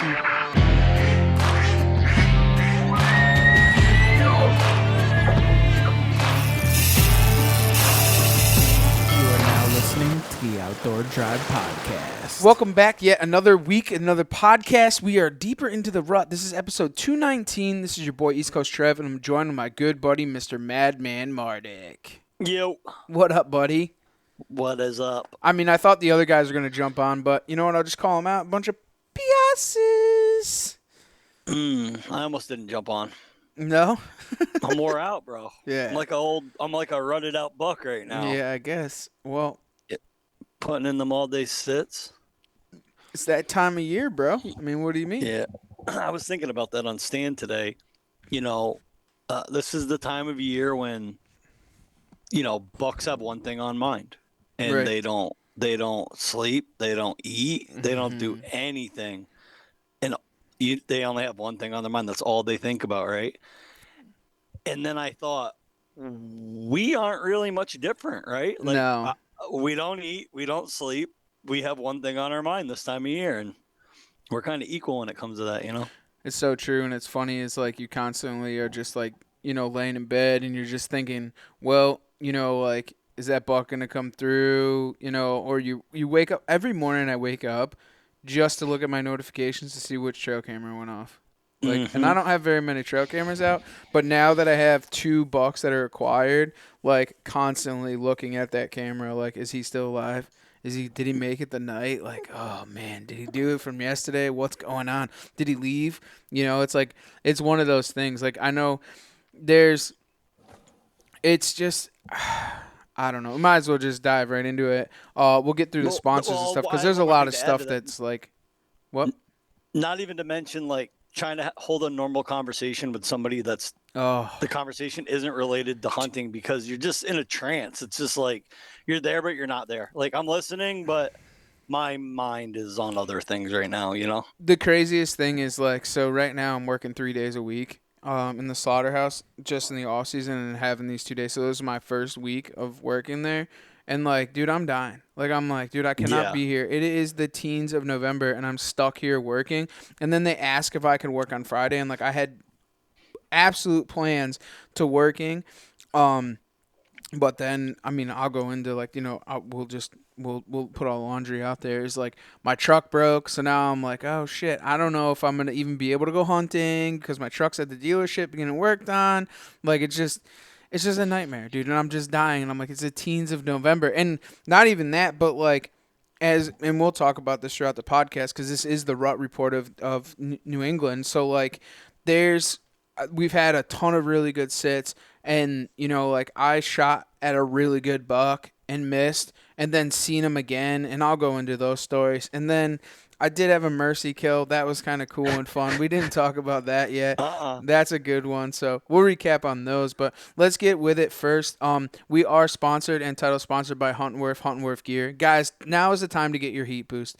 Listening to the Outdoor Drive Podcast. Welcome back. Yet another week, another podcast. We are deeper into the rut. This is episode 219. This is your boy East Coast Trev, and I'm joined with my good buddy, Mr. Madman Martic. Yo. What up, buddy? What is up? I mean, I thought the other guys were going to jump on, but you know what? I'll just call them out. A bunch of piasses. I almost didn't jump on. No? I'm wore out, bro. Yeah. I'm like a rutted out buck right now. Yeah, I guess. Well, putting in them all day sits. It's that time of year, bro. I mean, what do you mean? Yeah. I was thinking about that on stand today. You know, this is the time of year when, you know, bucks have one thing on mind, and Right. they don't sleep, they don't eat, they don't do anything, and they only have one thing on their mind. That's all they think about, right? And then I thought, we aren't really much different, right? Like, No. we don't eat, we don't sleep, we have one thing on our mind this time of year, and we're kind of equal when it comes to that, you know? It's so true, and it's funny. It's like you constantly are just like, you know, laying in bed, and you're just thinking, well, you know, like, is that buck going to come through, you know, or you wake up. Every morning I wake up just to look at my notifications to see which trail camera went off. Like, and I don't have very many trail cameras out, but now that I have 2 bucks that are acquired, like, constantly looking at that camera, like, is he still alive? Did he make it the night? Like, oh man, did he do it from yesterday? What's going on? Did he leave? You know, it's like, it's one of those things. Like, I know it's just, I don't know. We might as well just dive right into it. We'll get through the sponsors and stuff, because there's a lot of stuff that's like, what? Not even to mention, like, trying to hold a normal conversation with somebody that's the conversation isn't related to hunting, because you're just in a trance. It's just like you're there, but you're not there. Like, I'm listening, but my mind is on other things right now, you know? The craziest thing is, like, so right now I'm working 3 days a week in the slaughterhouse just in the off season, and having these 2 days. So this is my first week of working there. And, like, dude, I'm dying. Like, I'm like, dude, I cannot be here. It is the teens of November, and I'm stuck here working. And then they ask if I could work on Friday, and, like, I had absolute plans to working. But then, I mean, I'll go into, like, you know, we'll put all the laundry out there. It's like my truck broke, so now I'm like, oh shit, I don't know if I'm gonna even be able to go hunting because my truck's at the dealership getting worked on. Like, it's just a nightmare, dude, and I'm just dying. And I'm like, it's the teens of November, and not even that, but like, and we'll talk about this throughout the podcast, because this is the rut report of New England. So like, we've had a ton of really good sits, and you know, like, I shot at a really good buck and missed, and then seen him again, and I'll go into those stories. And then I did have a mercy kill. That was kind of cool and fun. We didn't talk about that yet. That's a good one. So we'll recap on those, but let's get with it first. We are sponsored and title sponsored by Huntworth Gear. Guys, now is the time to get your heat boost.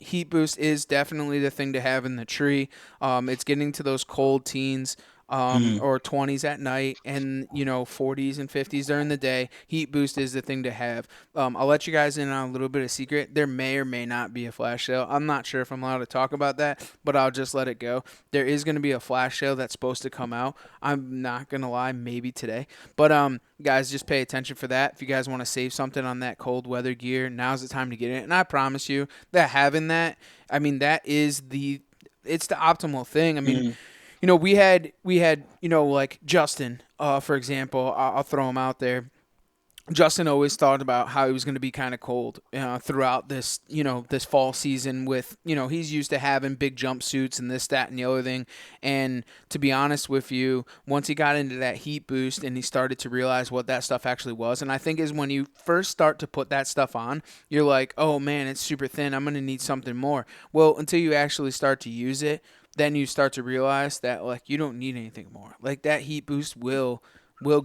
Heat boost is definitely the thing to have in the tree. It's getting to those cold teens. Or 20s at night, and, you know, 40s and 50s during the day. Heat boost is the thing to have. I'll let you guys in on a little bit of secret. There may or may not be a flash sale. I'm not sure if I'm allowed to talk about that, but I'll just let it go. There is going to be a flash sale that's supposed to come out. I'm not going to lie, maybe today. But guys, just pay attention for that. If you guys want to save something on that cold weather gear, now's the time to get it. And I promise you that having that, I mean, it's the optimal thing. I mean, you know, we had, you know, like Justin, for example, I'll throw him out there. Justin always thought about how he was going to be kind of cold throughout this, you know, this fall season with, you know, he's used to having big jumpsuits and this, that, and the other thing. And to be honest with you, once he got into that heat boost and he started to realize what that stuff actually was, and I think is when you first start to put that stuff on, you're like, oh man, it's super thin. I'm going to need something more. Well, until you actually start to use it, then you start to realize that, like, you don't need anything more. Like, that heat boost will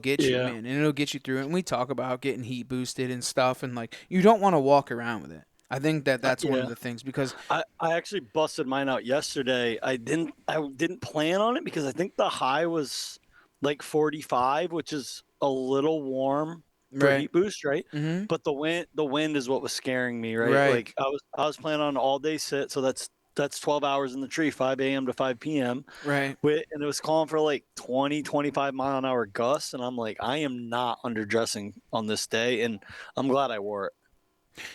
get you, man, and it'll get you through it. And we talk about getting heat boosted and stuff, and, like, you don't want to walk around with it. I think that's one of the things, because I actually busted mine out yesterday. I didn't plan on it because I think the high was like 45, which is a little warm for heat boost, right? Mm-hmm. But the wind is what was scaring me, right? Like, I was planning on an all day sit, so that's that's 12 hours in the tree, 5 a.m. to 5 p.m. Right. And it was calling for like 20, 25 mile an hour gusts. And I'm like, I am not underdressing on this day. And I'm glad I wore it.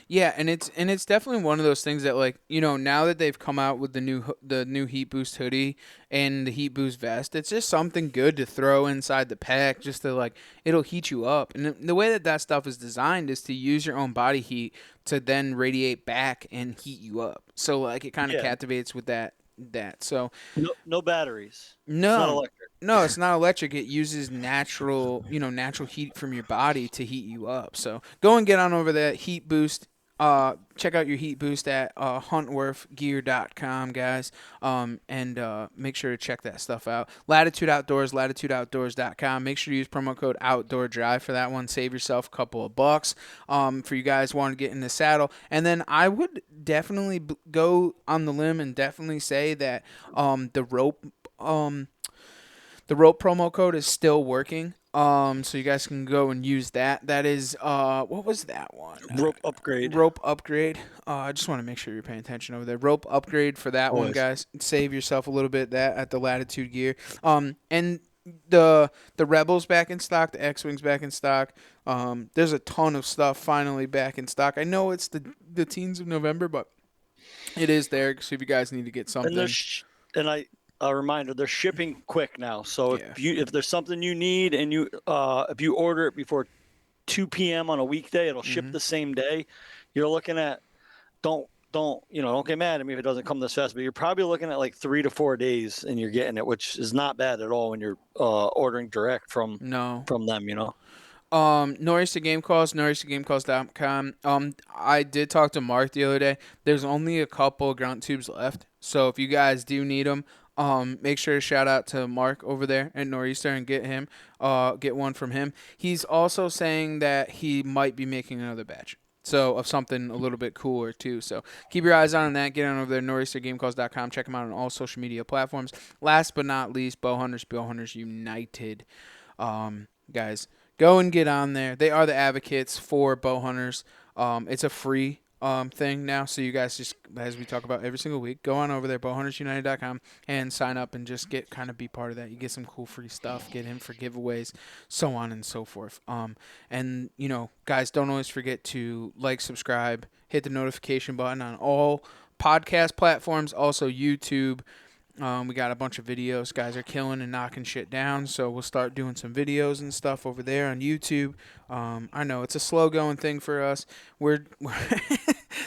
Yeah, and it's definitely one of those things that, like, now that they've come out with the new Heat Boost hoodie and the Heat Boost vest, it's just something good to throw inside the pack, just to, like, it'll heat you up. And the way that stuff is designed is to use your own body heat to then radiate back and heat you up. So, like, it kind of Yeah. captivates with that. So No batteries. It's not no, electric. no, it's not electric. It uses natural heat from your body to heat you up. So go and get on over that Heat Boost. Check out your Heat Boost at huntworthgear.com, guys. And make sure to check that stuff out. Latitude Outdoors, latitudeoutdoors.com. Make sure you use promo code Outdoor Drive for that one. Save yourself a couple of bucks. For you guys want to get in the saddle. And then I would definitely go on the limb and definitely say that the rope promo code is still working. So you guys can go and use that. That is what was that one? Rope upgrade. Rope upgrade. I just want to make sure you're paying attention over there. Rope upgrade for that one, Always. guys. Save yourself a little bit of that at the Latitude Gear. And the Rebels back in stock, the X-Wings back in stock. There's a ton of stuff finally back in stock. I know it's the teens of November, but it is there. So if you guys need to get something, A reminder, they're shipping quick now. So Yeah. if there's something you need and if you order it before 2 p.m. on a weekday, it'll ship the same day. You're looking at don't get mad at me if it doesn't come this fast, but you're probably looking at like 3 to 4 days and you're getting it, which is not bad at all when you're ordering direct from them. NorthEast Game Calls, northeastgamecalls.com. I did talk to Mark the other day. There's only a couple grunt tubes left, so if you guys do need them, make sure to shout out to Mark over there at Northeaster and get one from him. He's also saying that he might be making another batch. So of something a little bit cooler too. So keep your eyes on that. Get on over there, northeastergamecalls.com. Check them out on all social media platforms. Last but not least, Bowhunters United. Guys, go and get on there. They are the advocates for bow hunters. It's a free thing now, so you guys just, as we talk about every single week, go on over there, bowhuntersunited.com, and sign up and just be part of that. You get some cool free stuff, get in for giveaways, so on and so forth. And guys, don't always forget to like, subscribe, hit the notification button on all podcast platforms, also YouTube. We got a bunch of videos. Guys are killing and knocking shit down, so we'll start doing some videos and stuff over there on YouTube. I know it's a slow going thing for us. We're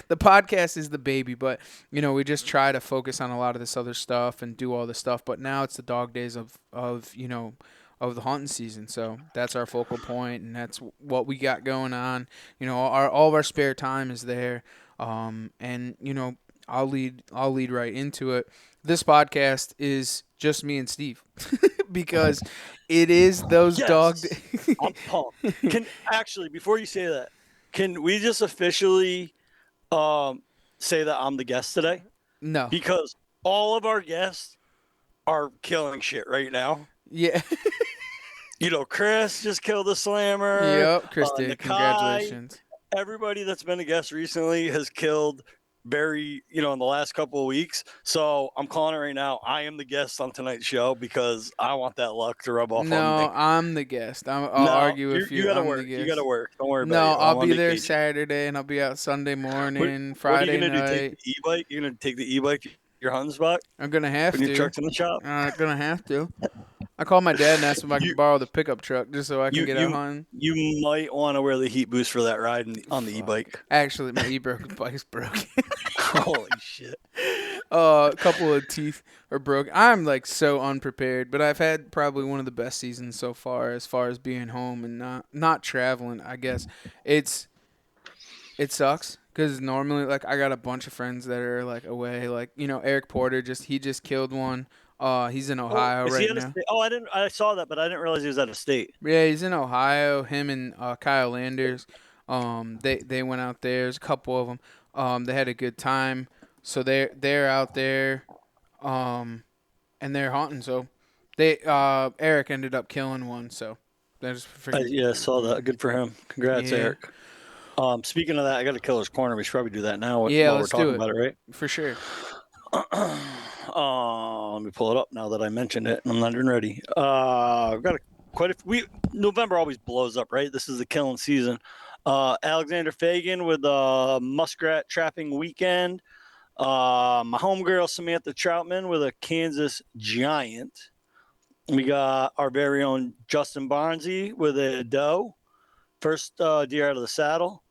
the podcast is the baby, but we just try to focus on a lot of this other stuff and do all this stuff. But now it's the dog days of the hunting season, so that's our focal point, and that's what we got going on. All of our spare time is there, and I'll lead right into it. This podcast is just me and Steve because it is those dog. I'm pumped. Before you say that, can we just officially say that I'm the guest today? No, because all of our guests are killing shit right now. Yeah. Chris just killed a slammer. Yep, Chris did. Nakai, Congratulations. Everybody that's been a guest recently has killed in the last couple of weeks. So I'm calling it right now. I am the guest on tonight's show because I want that luck to rub off on me. No, I'm the guest. I'll argue with you. You gotta I'm work. The guest. You gotta work. Don't worry about it. No, I'll be there vacation. Saturday and I'll be out Sunday morning, Friday night. What are you gonna do? Take the e-bike? You're gonna take the e-bike your hunting spot? I'm gonna have when to. Your truck's in the shop. I'm gonna have to. I called my dad and asked if I could borrow the pickup truck just so I can get out hunting. You might want to wear the heat boost for that ride on the e-bike. Actually, my bike's broken. Holy shit. A couple of teeth are broken. I'm so unprepared, but I've had probably one of the best seasons so far as being home and not traveling. I guess it sucks because normally I got a bunch of friends that are away. Eric Porter he just killed one. He's in Ohio right now. I saw that, but I didn't realize he was out of state. Yeah, he's in Ohio. Him and Kyle Landers. They went out there. There's a couple of them. They had a good time. So they're out there, and they're hunting. So Eric ended up killing one. So that's I saw that. Good for him. Congrats, Eric. Speaking of that, I got a killer's corner. We should probably do that now. Yeah, while let's we're talking do it. about it, right? For sure. Let me pull it up now that I mentioned it, and I'm not even ready. I've got November always blows up, right? This is the killing season. Alexander Fagan with a muskrat trapping weekend. My homegirl Samantha Troutman with a Kansas Giant. We got our very own Justin Barnesy with a doe. First deer out of the saddle.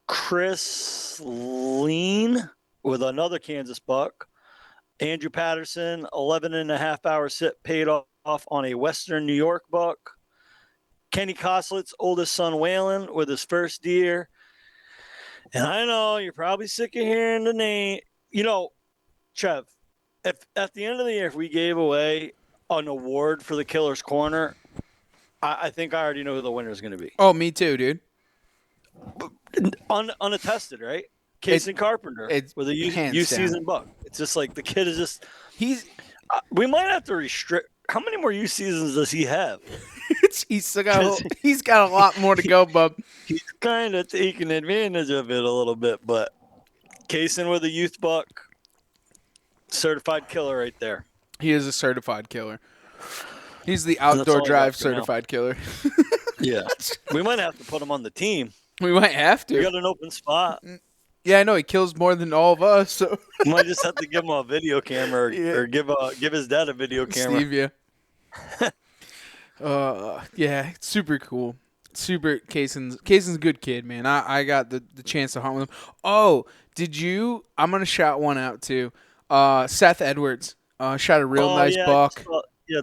Chris Lean with another Kansas buck. Andrew Patterson, 11 and a half hour sit paid off on a Western New York buck. Kenny Koslet's oldest son, Waylon, with his first deer. And I know you're probably sick of hearing the name. You know, Trev, if at the end of the year, if we gave away an award for the Killer's Corner, I think I already know who the winner is going to be. Oh, me too, dude. Unattested, right? Casey Carpenter with a youth season buck. It's just like the kid is just. We might have to restrict. How many more youth seasons does he have? He's got a lot more to go, bub. He's kind of taking advantage of it a little bit, but Kaysen with a youth buck, certified killer right there. He is a certified killer. He's the outdoor drive certified killer. Yeah. We might have to put him on the team. We might have to. We got an open spot. Yeah, I know. He kills more than all of us. So we might just have to give him a video camera or give his dad a video camera. Steve, yeah, super cool. Kaysen's a good kid, man. I got the chance to hunt with him. Oh, did you? I'm going to shout one out too. Seth Edwards shot a real nice buck.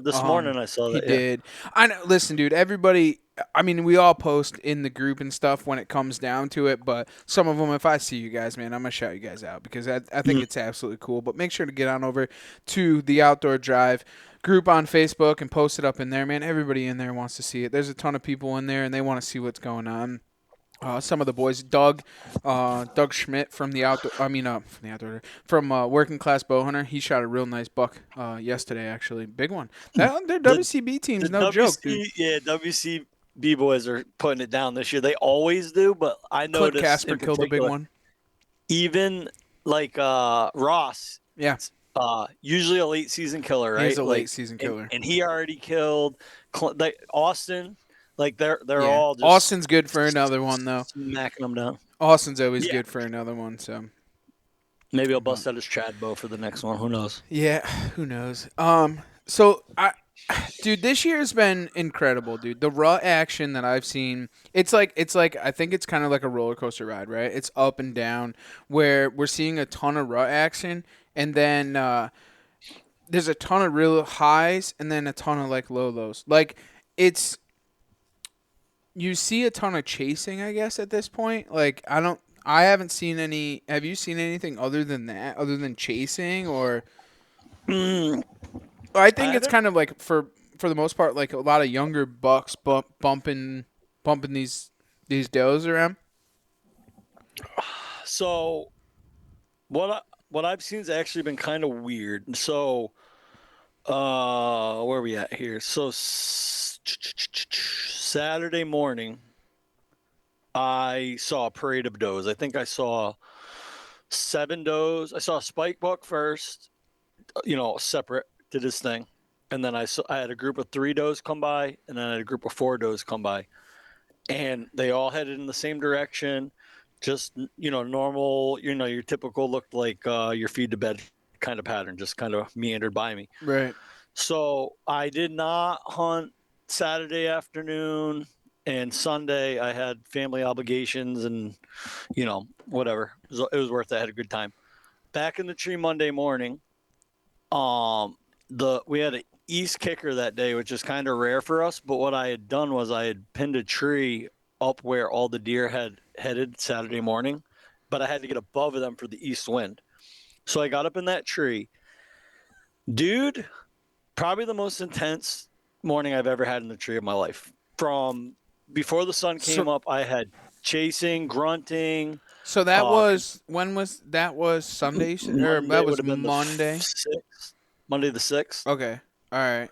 This morning I saw that. He did. I know. Listen, dude, everybody, I mean, we all post in the group and stuff when it comes down to it, but some of them, if I see you guys, man, I'm going to shout you guys out because I think it's absolutely cool. But make sure to get on over to the Outdoor Drive group on Facebook and post it up in there, man. Everybody in there wants to see it. There's a ton of people in there, and they want to see what's going on. Some of the boys, Doug Schmidt from Working Class Bowhunter, he shot a real nice buck yesterday, actually, big one. Their WCB team's no joke, dude. Yeah, WCB boys are putting it down this year. They always do, but I noticed Clint Casper killed a big one. Even like Ross, usually a late season killer, right? He's a late season killer, and he already killed Austin. Like they're all just Austin's good for another one though. Smacking them down. Austin's always good for another one, so maybe I'll bust out his Chad bow for the next one. Who knows? Yeah, who knows? Dude, this year's been incredible, dude. The rut action that I've seen, it's like I think it's kind of like a roller coaster ride, right? It's up and down where we're seeing a ton of rut action, and then there's a ton of real highs, and then a ton of like low lows. Like it's. You see a ton of chasing, I guess, at this point. Like, I haven't seen any. Have you seen anything other than that, other than chasing, or? I think it's kind of like for the most part, like a lot of younger bucks bumping these does around. So, what I've seen has actually been kind of weird. So, where are we at here? So. Saturday morning, I saw a parade of does. I think I saw 7 does. I saw a spike buck first, separate, did his thing. And then I had a group of 3 does come by, and then I had a group of 4 does come by. And they all headed in the same direction, just, normal, your typical looked like your feed to bed kind of pattern, just kind of meandered by me. Right. So I did not hunt Saturday afternoon, and Sunday I had family obligations and whatever. It was worth it. I had a good time. Back in the tree Monday morning, we had an east kicker that day, which is kind of rare for us, but what I had done was I had pinned a tree up where all the deer had headed Saturday morning, but I had to get above them for the east wind. So I got up in that tree. Dude, probably the most intense morning I've ever had in the tree of my life. From before the sun came up, I had chasing, grunting. So that was that was Sunday or that was Monday? Monday the 6th. Okay. All right.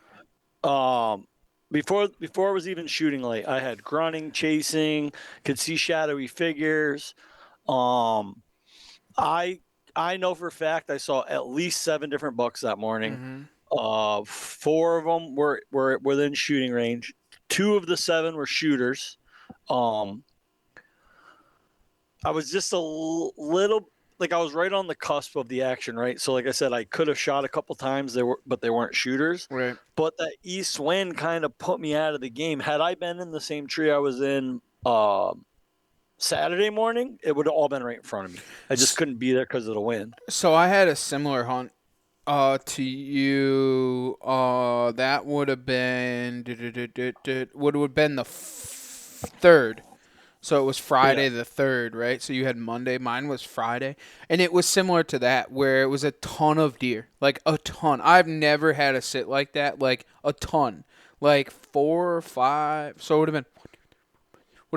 Before it was even shooting light, I had grunting, chasing, could see shadowy figures. I I know for a fact I saw at least 7 different bucks that morning. Mm-hmm. 4 of them were within shooting range. 2 of the 7 were shooters. I was just a little like I was right on the cusp of the action, right? So like I said, I could have shot a couple times, but they weren't shooters. Right. But that east wind kind of put me out of the game. Had I been in the same tree I was in Saturday morning, it would have all been right in front of me. I just couldn't be there because of the wind. So I had a similar hunt to you. That would have been would have been the 3rd. So it was Friday the 3rd, right? So you had Monday. Mine was Friday. And it was similar to that where it was a ton of deer. Like a ton. I've never had a sit like that. Like a ton. Like 4 or 5. So it would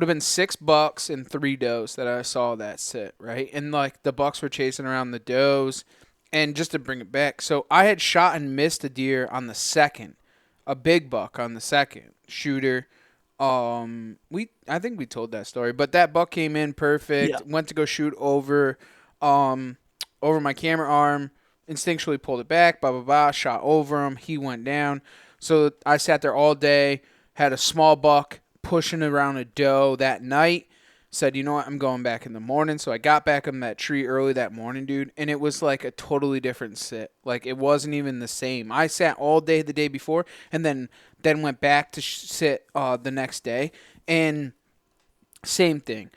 have been 6 bucks and 3 does that I saw that sit, right? And like the bucks were chasing around the does. And just to bring it back, so I had shot and missed a deer on the 2nd. A big buck on the 2nd. Shooter. I think we told that story, but that buck came in perfect. Yeah. Went to go shoot over my camera arm. Instinctually pulled it back. Blah blah blah. Shot over him. He went down. So I sat there all day. Had a small buck pushing around a doe that night. Said, you know what, I'm going back in the morning. So I got back in that tree early that morning, dude, and it was like a totally different sit. Like it wasn't even the same. I sat all day the day before, and then went back to sit the next day, and same thing.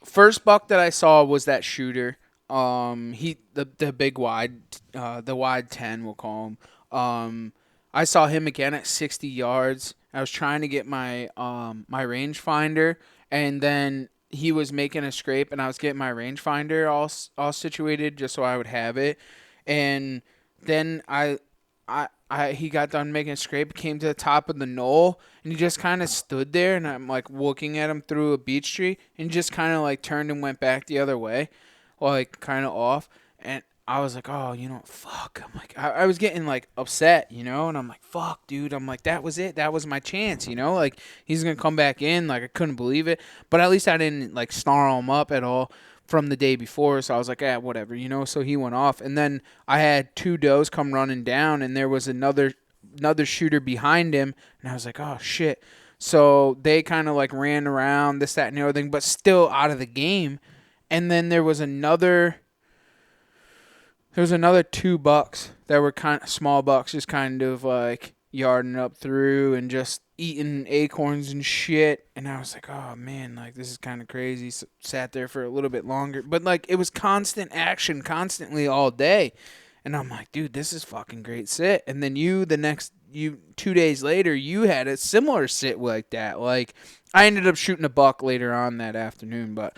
First buck that I saw was that shooter. The big wide, the wide 10 we'll call him. I saw him again at 60 yards. I was trying to get my my rangefinder, and then he was making a scrape, and I was getting my rangefinder all situated just so I would have it. And then he got done making a scrape, came to the top of the knoll, and he just kind of stood there, and I'm like looking at him through a beech tree, and just kind of like turned and went back the other way, like kind of off. And I was like, oh, fuck. I'm like, I was getting like upset, and I'm like, fuck, dude. I'm like, that was it. That was my chance, like he's going to come back in. Like I couldn't believe it, but at least I didn't like snarl him up at all from the day before. So I was like, whatever, so he went off. And then I had 2 does come running down, and there was another shooter behind him. And I was like, oh shit. So they kind of like ran around this, that, and the other thing, but still out of the game. And then there was another 2 bucks that were kind of small bucks, just kind of like yarding up through and just eating acorns and shit. And I was like, oh man, like this is kind of crazy. So, sat there for a little bit longer, but like it was constant action, constantly all day. And I'm like, dude, this is fucking great sit. And then 2 days later, you had a similar sit like that. Like I ended up shooting a buck later on that afternoon, but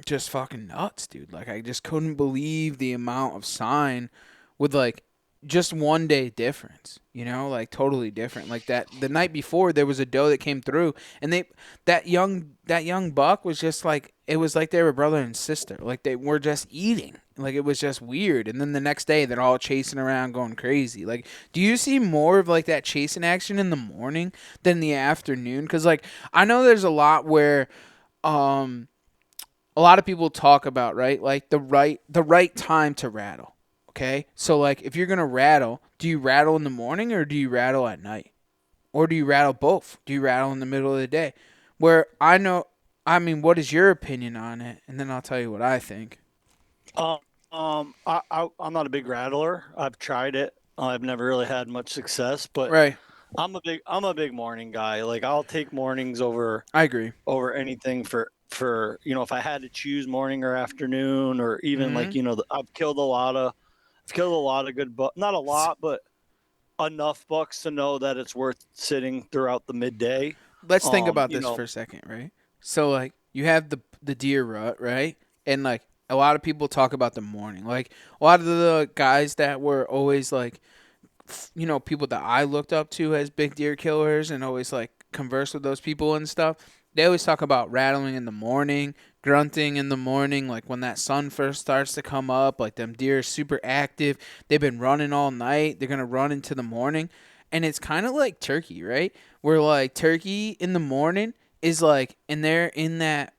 just fucking nuts, dude. Like I just couldn't believe the amount of sign with like just 1 day difference, like totally different. Like that the night before there was a doe that came through, and that young buck was just like, it was like they were brother and sister. Like they were just eating. Like it was just weird. And then the next day they're all chasing around going crazy. Like, do you see more of like that chasing action in the morning than the afternoon? Cuz like I know there's a lot where a lot of people talk about, right? Like the right time to rattle. Okay? So like if you're going to rattle, do you rattle in the morning or do you rattle at night? Or do you rattle both? Do you rattle in the middle of the day? What is your opinion on it? And then I'll tell you what I think. I'm not a big rattler. I've tried it. I've never really had much success, but Right. I'm a big morning guy. Like I'll take mornings over I agree. over anything for if I had to choose morning or afternoon, or even like I've killed a lot of good bucks. Not a lot, but enough bucks to know that it's worth sitting throughout the midday. Let's think about this for a second, right? So like you have the deer rut, right? And like a lot of people talk about the morning. Like a lot of the guys that were always like people that I looked up to as big deer killers and always like converse with those people and stuff. They always talk about rattling in the morning, grunting in the morning, like when that sun first starts to come up, like them deer are super active. They've been running all night. They're going to run into the morning. And it's kind of like turkey, right? Where like turkey in the morning is like, and they're in that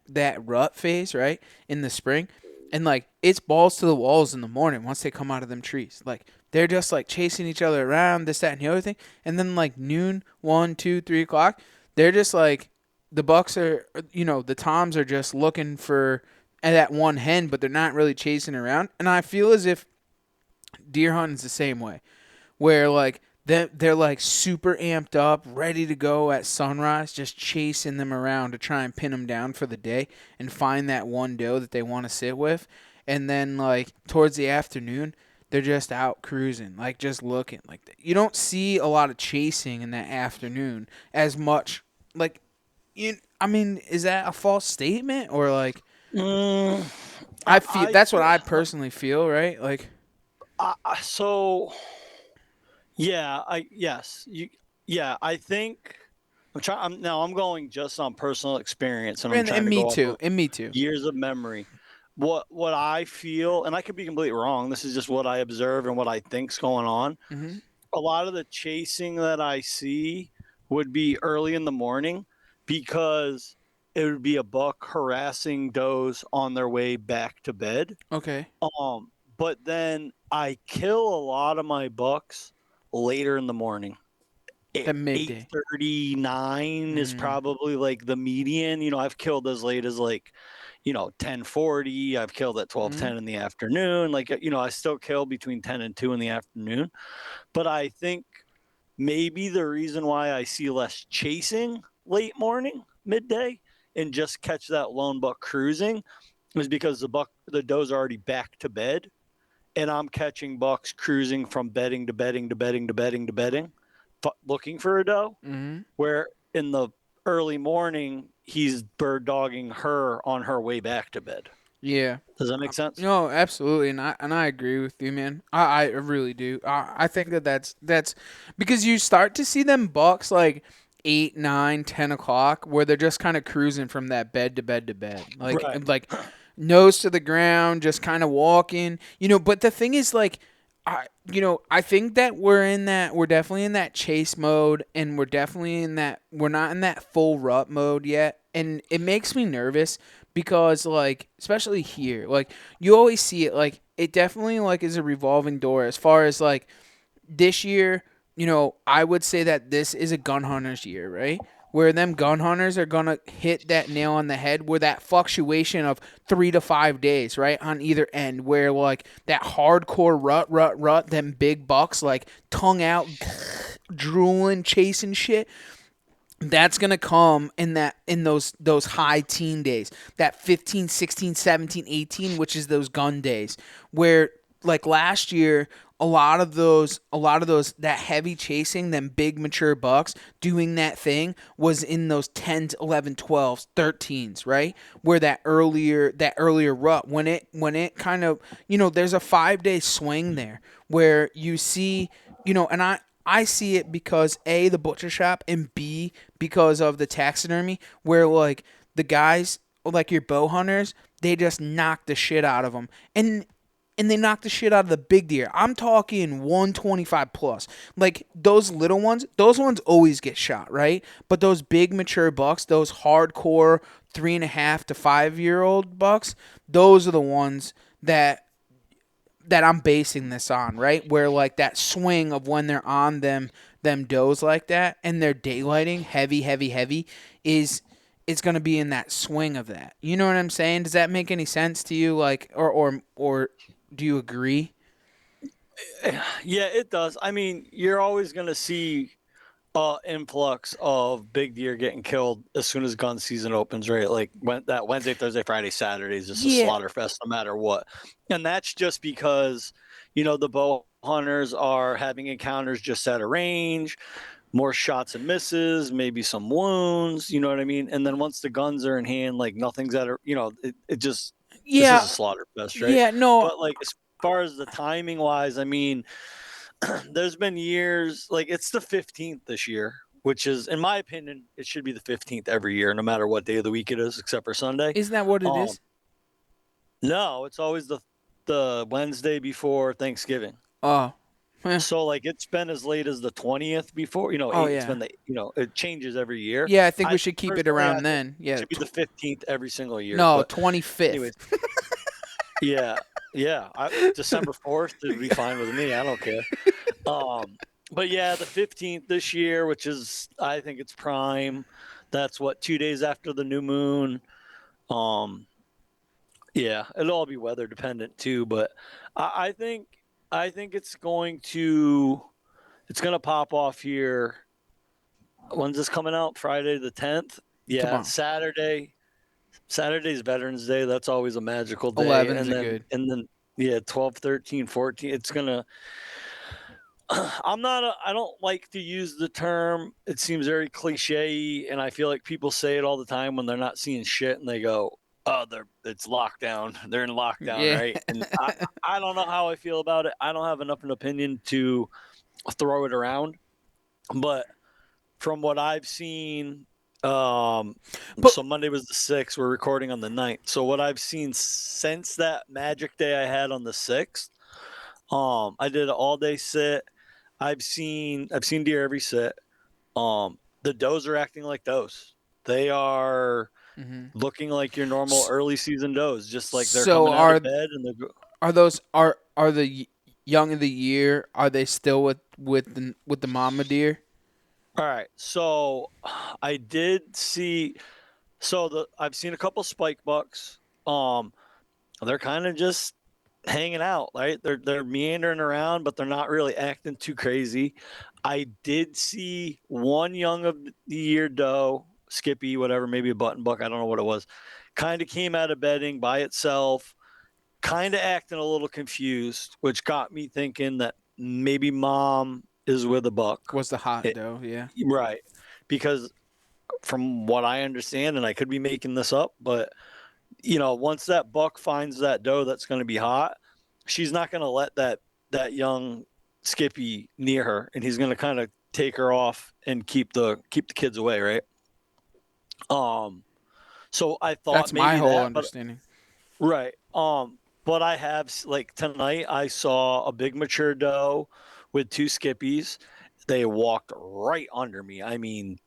rut phase, right? In the spring. And, like, it's balls to the walls in the morning once they come out of them trees. Like, they're just, like, chasing each other around, this, that, and the other thing. And then, like, noon, 1, 2, 3 o'clock, they're just, like, the bucks are, the toms are just looking for that one hen, but they're not really chasing around. And I feel as if deer hunting's the same way, where, like, they're like super amped up, ready to go at sunrise, just chasing them around to try and pin them down for the day and find that one doe that they want to sit with. And then, like, towards the afternoon, they're just out cruising, like, just looking. Like, you don't see a lot of chasing in that afternoon as much. Like, is that a false statement or like? I feel that's what I personally feel, right? Like, so. Yeah, I think I'm going just on personal experience, and I'm trying to go off and me too. Years of memory. What I feel, and I could be completely wrong. This is just what I observe and what I think's going on. Mm-hmm. A lot of the chasing that I see would be early in the morning because it would be a buck harassing does on their way back to bed. Okay. But then I kill a lot of my bucks later in the morning. The midday. 8:39 is probably like the median. I've killed as late as 10:40. I've killed at 12:10 in the afternoon. Like, I still kill between 10 and 2 in the afternoon. But I think maybe the reason why I see less chasing late morning, midday, and just catch that lone buck cruising is because the doe's already back to bed. And I'm catching bucks cruising from bedding to bedding to bedding to bedding to bedding, looking for a doe. Mm-hmm. Where in the early morning, he's bird dogging her on her way back to bed. Yeah. Does that make sense? No, absolutely, and I agree with you, man. I really do. I think that's because you start to see them bucks like 8, 9, 10 o'clock where they're just kind of cruising from that bed to bed to bed, like Right. like nose to the ground, just kind of walking. But the thing is, like, I think that we're definitely in that chase mode, and we're not in that full rut mode yet, and it makes me nervous because, like, especially here, like, you always see it, like, it definitely, like, is a revolving door as far as, like, this year, I would say that this is a gun hunter's year, right? Where them gun hunters are going to hit that nail on the head with that fluctuation of 3 to 5 days, right? On either end, where, like, that hardcore rut, them big bucks, like, tongue out, drooling, chasing shit. That's going to come in those high teen days, that 15, 16, 17, 18, which is those gun days, where, like, last year, a lot of those, that heavy chasing, them big mature bucks doing that thing was in those 10s, 11, 12s, 13s, right? Where that earlier rut, when it kind of, there's a 5-day swing there where you see, and I see it because A, the butcher shop, and B, because of the taxidermy, where, like, the guys, like your bow hunters, they just knock the shit out of them. And they knock the shit out of the big deer. I'm talking 125 plus. Like, those little ones, those ones always get shot, right? But those big mature bucks, those hardcore 3.5 to 5-year-old bucks, those are the ones that I'm basing this on, right? Where, like, that swing of when they're on them does like that and they're daylighting heavy is it's going to be in that swing of that. You know what I'm saying? Does that make any sense to you? Like, or do you agree? Yeah, it does. I mean, you're always going to see influx of big deer getting killed as soon as gun season opens, right? Like, when that Wednesday, Thursday, Friday, Saturday is just a slaughter fest no matter what. And that's just because, the bow hunters are having encounters just at a range, more shots and misses, maybe some wounds, you know what I mean? And then once the guns are in hand, like, nothing's at a, it just, this is a slaughter fest, right? Yeah, no. But, like, as far as the timing wise, I mean, there's been years, like, it's the 15th this year, which is, in my opinion, it should be the 15th every year, no matter what day of the week it is, except for Sunday. Isn't that what it is? No, it's always the Wednesday before Thanksgiving. Oh. So, like, it's been as late as the 20th before, it's been it changes every year. Yeah, I think we should keep it around then. Yeah. It should be the 15th every single year. No, but 25th. anyways, Yeah, yeah. December 4th would be fine with me. I don't care. But yeah, the 15th this year, which is I think it's prime. That's what 2 days after the new moon. Um, yeah, it'll all be weather dependent too. But I think it's gonna pop off here. When's this coming out? Friday the 10th. Yeah, Tomorrow. Saturday. Saturday's Veterans Day. That's always a magical day. 11's And a then good. and then yeah, 12, 13, 14. It's gonna I don't like to use the term. It seems very cliche, and I feel like people say it all the time when they're not seeing shit, and they go, "Oh, it's lockdown. They're in lockdown, Yeah. right?" And I don't know how I feel about it. I don't have enough of an opinion to throw it around, but from what I've seen, But so Monday was the 6th. We're recording on the 9th. So what I've seen since that magic day I had on the 6th, I did an all day sit. I've seen deer every sit. The does are acting like does. They are mhm. looking like your normal S- early season does, just like they're so coming out of bed and they're. are those are the young of the year? Are they still with the mama deer? All right, so I did see. I've seen a couple spike bucks. They're kind of just hanging out, right? They're meandering around, but they're not really acting too crazy. I did see one young of the year doe, Skippy, whatever, maybe a button buck, I don't know what it was. Kind of came out of bedding by itself, kind of acting a little confused, which got me thinking that maybe mom is with a buck. Was the hot It, doe? Yeah. right. Because from what I understand, and I could be making this up, but once that buck finds that doe that's going to be hot, she's not going to let that young Skippy near her, and he's going to kind of take her off and keep the kids away, right? Um, so I thought That's my maybe whole that, but understanding. right. But I have like tonight I saw a big mature doe with two Skippies. They walked right under me. I mean,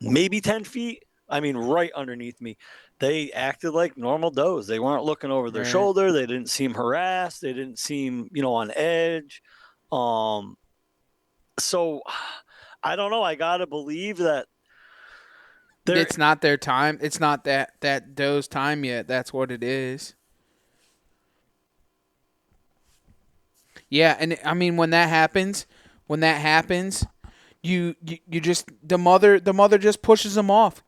maybe 10 feet. I mean, right underneath me. They acted like normal does. They weren't looking over their Right. shoulder. They didn't seem harassed. They didn't seem, on edge. Um, so I don't know. I gotta believe that they're It's not their time. It's not that doe's time yet. That's what it is. Yeah, and I mean when that happens, you just the mother just pushes them off.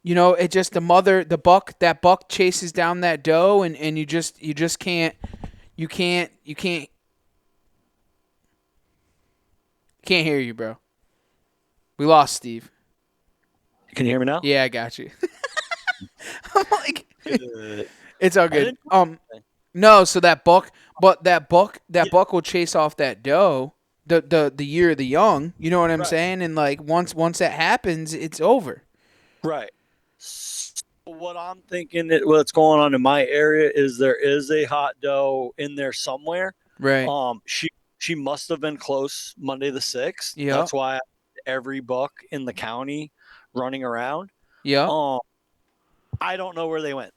It just that buck chases down that doe, and you just can't hear you, bro. We lost Steve. Can you hear me now? Yeah, I got you. I'm like, Good. it's all I good. didn't. No, so that Yeah, buck will chase off that doe, the year of the young. You know what I'm right, saying? And like once that happens, it's over. right. So what I'm thinking that what's going on in my area is there is a hot doe in there somewhere. Right. She must have been close Monday the 6th. Yep. That's why every buck in the county running around. Yep. Um, I don't know where they went.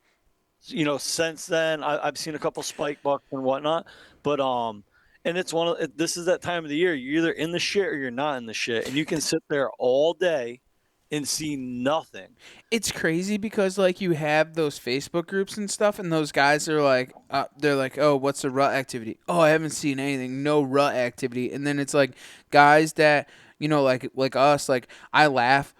Since then I've seen a couple spike bucks and whatnot, but and it's this is that time of the year. You're either in the shit or you're not in the shit, and you can sit there all day and see nothing. It's crazy because like you have those Facebook groups and stuff, and those guys are like, oh, what's the rut activity? Oh, I haven't seen anything, no rut activity. And then it's like guys that like us, like I laugh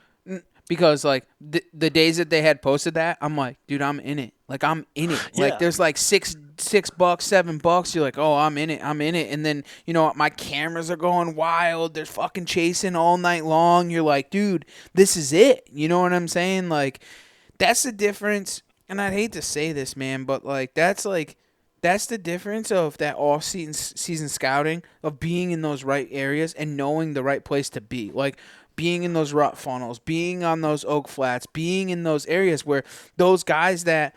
because like the days that they had posted that, I'm like, dude, I'm in it. Like I'm in it. Like Yeah, there's like $6, $7. You're like, oh, I'm in it. I'm in it. And then my cameras are going wild. There's fucking chasing all night long. You're like, dude, this is it. You know what I'm saying? Like that's the difference. And I'd hate to say this, man, but that's the difference of that off season scouting, of being in those right areas and knowing the right place to be. Like being in those rut funnels, being on those oak flats, being in those areas where those guys that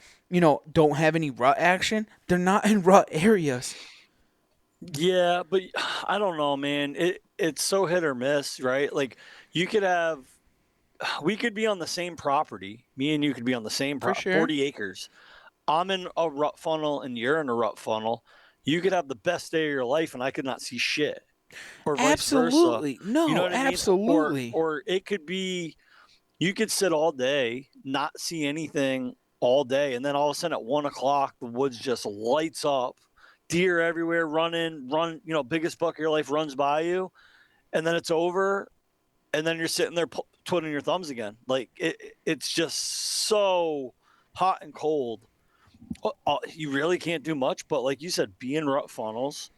don't have any rut action, they're not in rut areas. yeah, but I don't know, man. It's so hit or miss, right? Like you could have, we could be on the same property. Me and you could be on the same For sure. 40 acres. I'm in a rut funnel and you're in a rut funnel, you could have the best day of your life and I could not see shit, or vice versa. Absolutely. You know No, what I mean? absolutely. Or it could be you could sit all day, not see anything all day, and then all of a sudden at 1 o'clock, the woods just lights up, deer everywhere, run, biggest buck of your life runs by you, and then it's over, and then you're sitting there twiddling your thumbs again. Like it's just so hot and cold. You really can't do much, but like you said, be in rut funnels,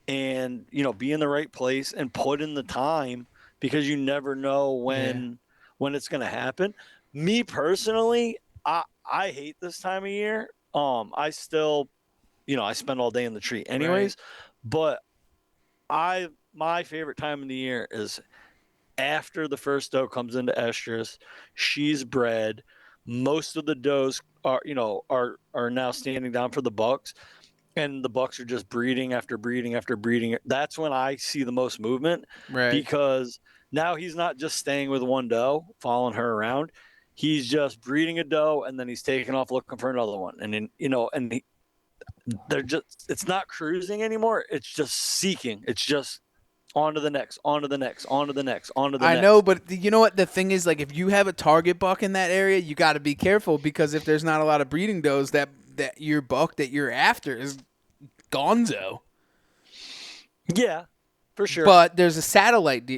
and be in the right place and put in the time, because you never know when it's going to happen. Me personally, I hate this time of year. I still, I spend all day in the tree anyways, but my favorite time of the year is after the first doe comes into estrus. She's bred. Most of the does are now standing down for the bucks, and the bucks are just breeding after breeding after breeding. That's when I see the most movement, because now he's not just staying with one doe, following her around. He's just breeding a doe, and then he's taking off looking for another one. And then, they're just, it's not cruising anymore. It's just seeking. It's just on to the next, on to the next, on to the next, on to the next. I know, but you know what? The thing is, like, if you have a target buck in that area, you got to be careful, because if there's not a lot of breeding does, that your buck that you're after is gonzo. Yeah, for sure. But there's a satellite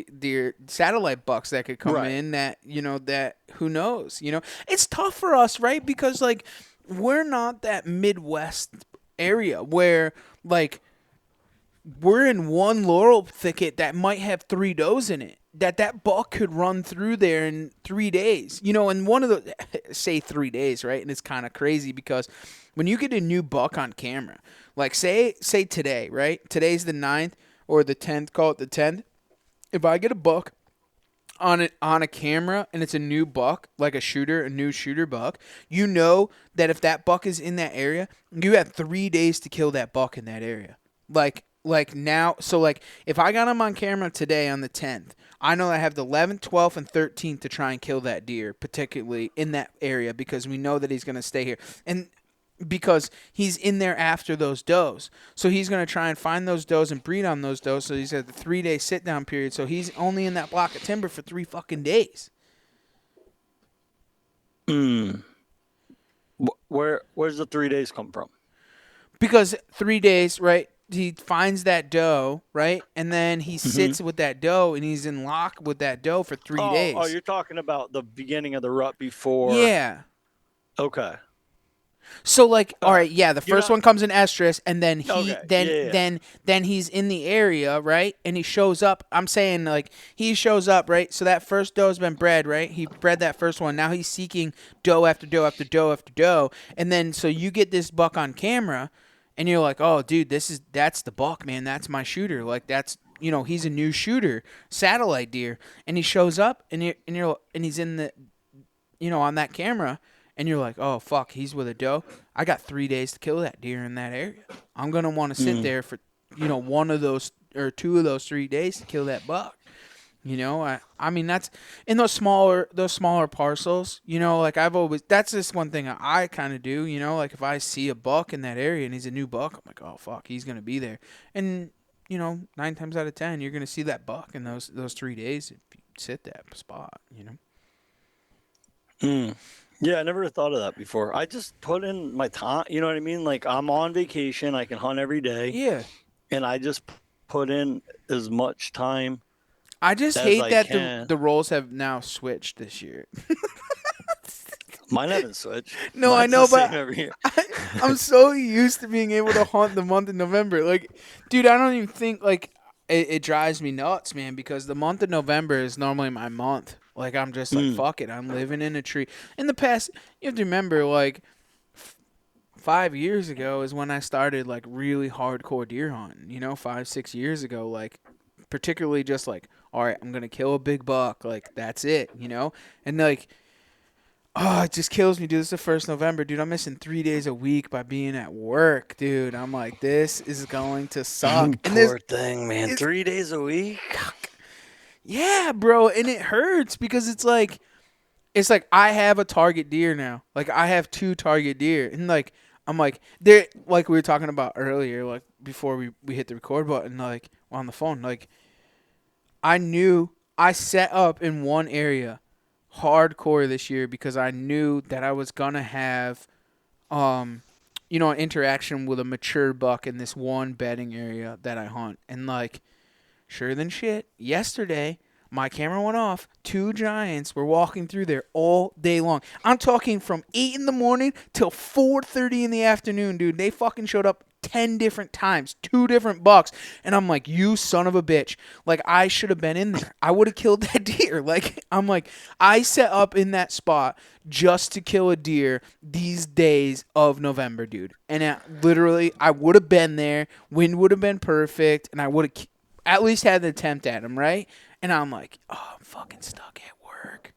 satellite bucks that could come in that, that who knows, It's tough for us, right? Because, like, we're not that Midwest area where, like, we're in one laurel thicket that might have 3 does in it. That buck could run through there in 3 days. And one of the, say 3 days, right? And it's kind of crazy, because when you get a new buck on camera, like say today, right? Today's the 9th or the 10th, call it the 10th. If I get a buck on a camera and it's a new buck, like a new shooter buck, you know that if that buck is in that area, you have 3 days to kill that buck in that area. Like now, so like if I got him on camera today on the 10th, I know I have the 11th, 12th, and 13th to try and kill that deer, particularly in that area, because we know that he's going to stay here. And because he's in there after those does. So he's going to try and find those does and breed on those does. So he's at the 3-day sit-down period. So he's only in that block of timber for 3 fucking days. Where's the 3 days come from? Because 3 days, right? He finds that doe, right? And then he sits with that doe, and he's in lock with that doe for 3 days. Oh, you're talking about the beginning of the rut before. Yeah. Okay. So like, all right, yeah, the first one comes in estrus, and then then he's in the area, right? And he shows up. I'm saying, like, he shows up, right? So that first doe's been bred, right? He bred that first one. Now he's seeking doe after doe after doe after doe, and then so you get this buck on camera, and you're like, oh, dude, that's the buck, man. That's my shooter. Like, that's, he's a new shooter, satellite deer, and he shows up, and he's in the, on that camera. And you're like, oh, fuck, he's with a doe. I got 3 days to kill that deer in that area. I'm going to want to sit there for, one of those or 2 of those 3 days to kill that buck. I mean, that's in those smaller parcels, like that's just one thing I kind of do, like if I see a buck in that area and he's a new buck, I'm like, oh, fuck, he's going to be there. And, 9 times out of 10, you're going to see that buck in those 3 days if you sit that spot, Yeah, I never thought of that before. I just put in my time, you know what I mean? Like, I'm on vacation, I can hunt every day. Yeah. And I just put in as much time. I just hate that the roles have now switched this year. Mine haven't switched. No, Mine's I know, the same but every year. I'm so used to being able to hunt the month of November. Like, dude, I don't even think, like, it drives me nuts, man, because the month of November is normally my month. Like, I'm just like, fuck it. I'm living in a tree. In the past, you have to remember, like, 5 years ago is when I started, like, really hardcore deer hunting. 5-6 years ago, like, particularly just like, all right, I'm going to kill a big buck. Like, that's it, And, like, oh, it just kills me, dude. This is the 1st November, dude. I'm missing 3 days a week by being at work, dude. I'm like, this is going to suck. Poor thing, man. 3 days a week? Yeah, bro, and it hurts because it's like I have a target deer now. Like, I have 2 target deer, and like I'm like, they're like we were talking about earlier, like before we hit the record button, like on the phone, like I knew I set up in one area hardcore this year because I knew that I was gonna have an interaction with a mature buck in this one bedding area that I hunt. And like sure than shit, yesterday my camera went off. 2 giants were walking through there all day long. I'm talking from 8 in the morning till 4:30 in the afternoon, dude. They fucking showed up 10 different times, 2 different bucks. And I'm like, you son of a bitch. Like, I should have been in there. I would have killed that deer. Like, I'm like, I set up in that spot just to kill a deer these days of November, dude. And literally, I would have been there. Wind would have been perfect. And I would have at least had an attempt at him, right? And I'm like, oh, I'm fucking stuck at work.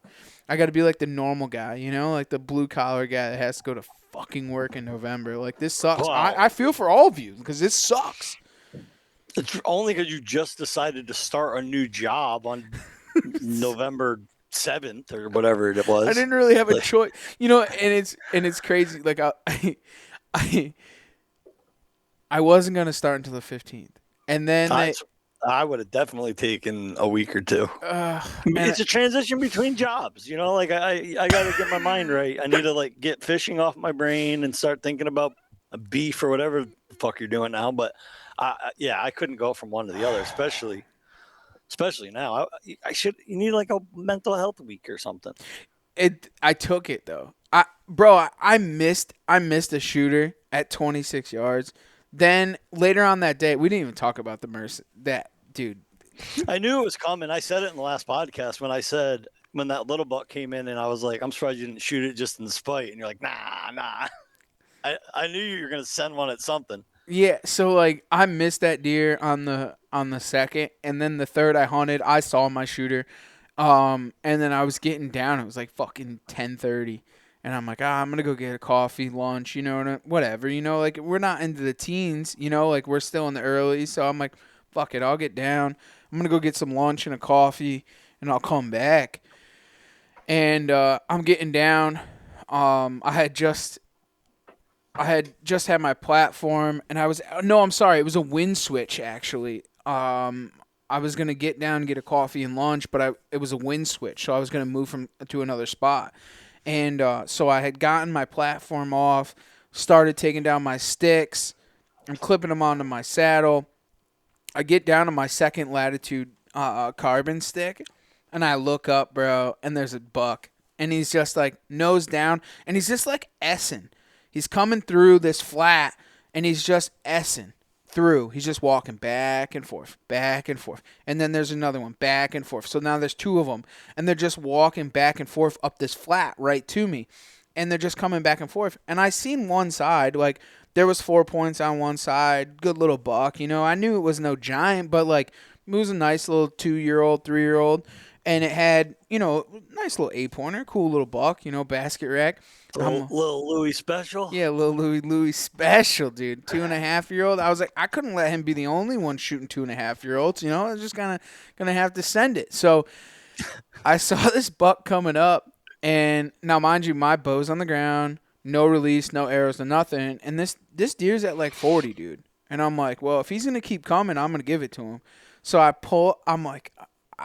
I got to be like the normal guy, like the blue collar guy that has to go to fucking work in November. Like, this sucks. Wow. I feel for all of you because this sucks. It's only because you just decided to start a new job on November 7th or whatever it was. I didn't really have a choice, and it's crazy. Like I wasn't gonna start until the 15th, and then I would have definitely taken a week or two. It's a transition between jobs, Like I got to get my mind right. I need to like get fishing off my brain and start thinking about a beef or whatever the fuck you're doing now. But I couldn't go from one to the other, especially now. You need like a mental health week or something. I took it though. I missed a shooter at 26 yards. Then later on that day, we didn't even talk about the Mercy. That dude. I knew it was coming. I said it in the last podcast when that little buck came in, and I was like, I'm surprised you didn't shoot it just in spite. And you're like, nah. I knew you were gonna send one at something. Yeah, so like I missed that deer on the second, and then the third I hunted, I saw my shooter, and then I was getting down. It was like fucking 10:30. And I'm like, I'm going to go get a coffee, lunch, whatever, like we're not into the teens, like we're still in the early. So I'm like, fuck it, I'll get down. I'm going to go get some lunch and a coffee and I'll come back. And I'm getting down. I had just had my platform and it was a wind switch actually. I was going to get down and get a coffee and lunch, but it was a wind switch. So I was going to move to another spot. And so I had gotten my platform off, started taking down my sticks and clipping them onto my saddle. I get down to my second latitude carbon stick, and I look up, bro, and there's a buck. And he's just like nose down, and he's just like S-ing. He's coming through this flat, and he's just S-ing through. He's just walking back and forth. And then there's another one, back and forth. So now there's 2 of them, and they're just walking back and forth up this flat right to me. And they're just coming back and forth. And I seen one side, like there was 4 points on one side, good little buck. I knew it was no giant, but like it was a nice little 2-year-old, 3-year-old. And it had, nice little 8-pointer, cool little buck, basket rack. Little Louis special? Yeah, little Louis special, dude. 2.5-year-old. I was like, I couldn't let him be the only one shooting 2.5-year-olds. I was just gonna have to send it. So I saw this buck coming up, and now mind you, my bow's on the ground, no release, no arrows, no nothing. And this deer's at like 40, dude. And I'm like, well, if he's gonna keep coming, I'm gonna give it to him. So I'm like.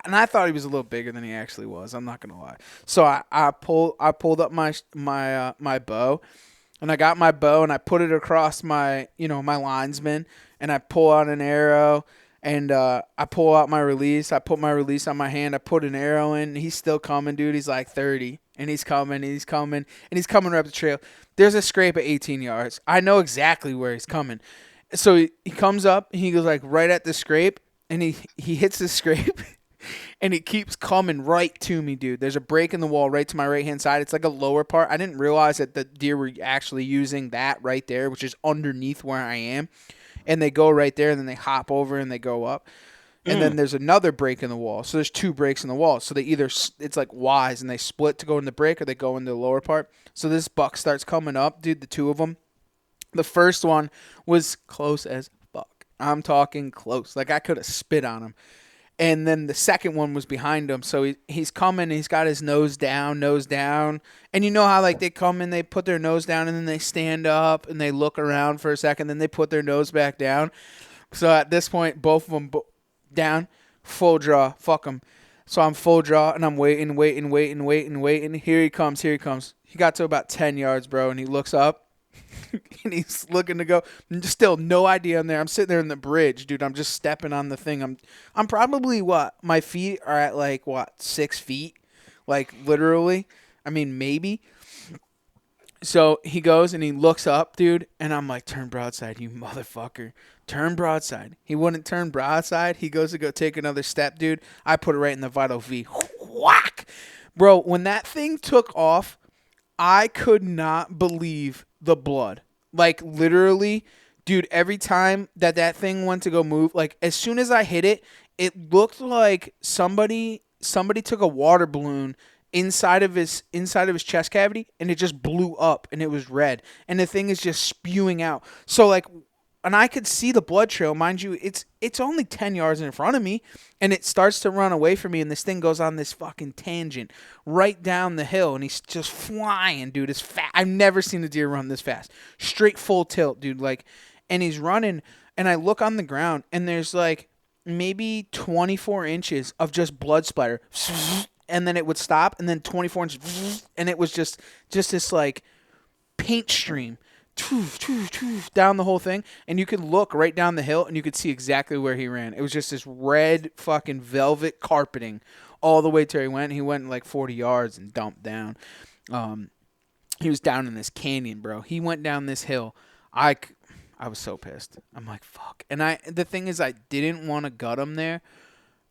And I thought he was a little bigger than he actually was. I'm not gonna lie. So I pulled up my bow, and I got my bow and I put it across my my linesman, and I pull out an arrow, and I pull out my release. I put my release on my hand. I put an arrow in. And he's still coming, dude. He's like 30, and he's coming right up the trail. There's a scrape at 18 yards. I know exactly where he's coming. So he comes up. And he goes like right at the scrape, and he hits the scrape. And it keeps coming right to me, dude. There's a break in the wall right to my right-hand side. It's like a lower part. I didn't realize that the deer were actually using that right there, which is underneath where I am. And they go right there, and then they hop over, and they go up. And then there's another break in the wall. So there's 2 breaks in the wall. So they either, it's like Y's, and they split to go in the break, or they go into the lower part. So this buck starts coming up, dude, the 2 of them. The first one was close as fuck. I'm talking close. Like I could have spit on him. And then the second one was behind him. So he's coming. He's got his nose down. And you know how like they come and they put their nose down and then they stand up and they look around for a second. Then they put their nose back down. So at this point, both of them down, full draw. Fuck him. So I'm full draw and I'm waiting. Here he comes. He got to about 10 yards, bro. And he looks up. And he's looking to go. Still no idea I'm there. I'm sitting there in the bridge, dude. I'm just stepping on the thing. I'm probably my feet are at like 6 feet, like literally. I mean maybe. So he goes and he looks up, dude, and I'm like, turn broadside, you motherfucker. Turn broadside. He wouldn't turn broadside. He goes to go take another step, dude. I put it right in the vital V. Whack, bro. When that thing took off, I could not believe the blood. Like, literally, dude, every time that thing went to go move, like, as soon as I hit it, it looked like somebody took a water balloon inside of his chest cavity, and it just blew up, and it was red. And the thing is just spewing out. So, like, and I could see the blood trail. Mind you, it's only 10 yards in front of me, and it starts to run away from me, and this thing goes on this fucking tangent right down the hill, and he's just flying, dude. It's fast. I've never seen a deer run this fast. Straight full tilt, dude. Like, and he's running, and I look on the ground, and there's like maybe 24 inches of just blood splatter, and then it would stop, and then 24 inches, and it was just this like paint stream down the whole thing, and you could look right down the hill and you could see exactly where he ran. It was just this red fucking velvet carpeting all the way till he went. He went like 40 yards and dumped down. He was down in this canyon, bro. He went down this hill. I was so pissed. I'm like, fuck. And the thing is, I didn't want to gut him there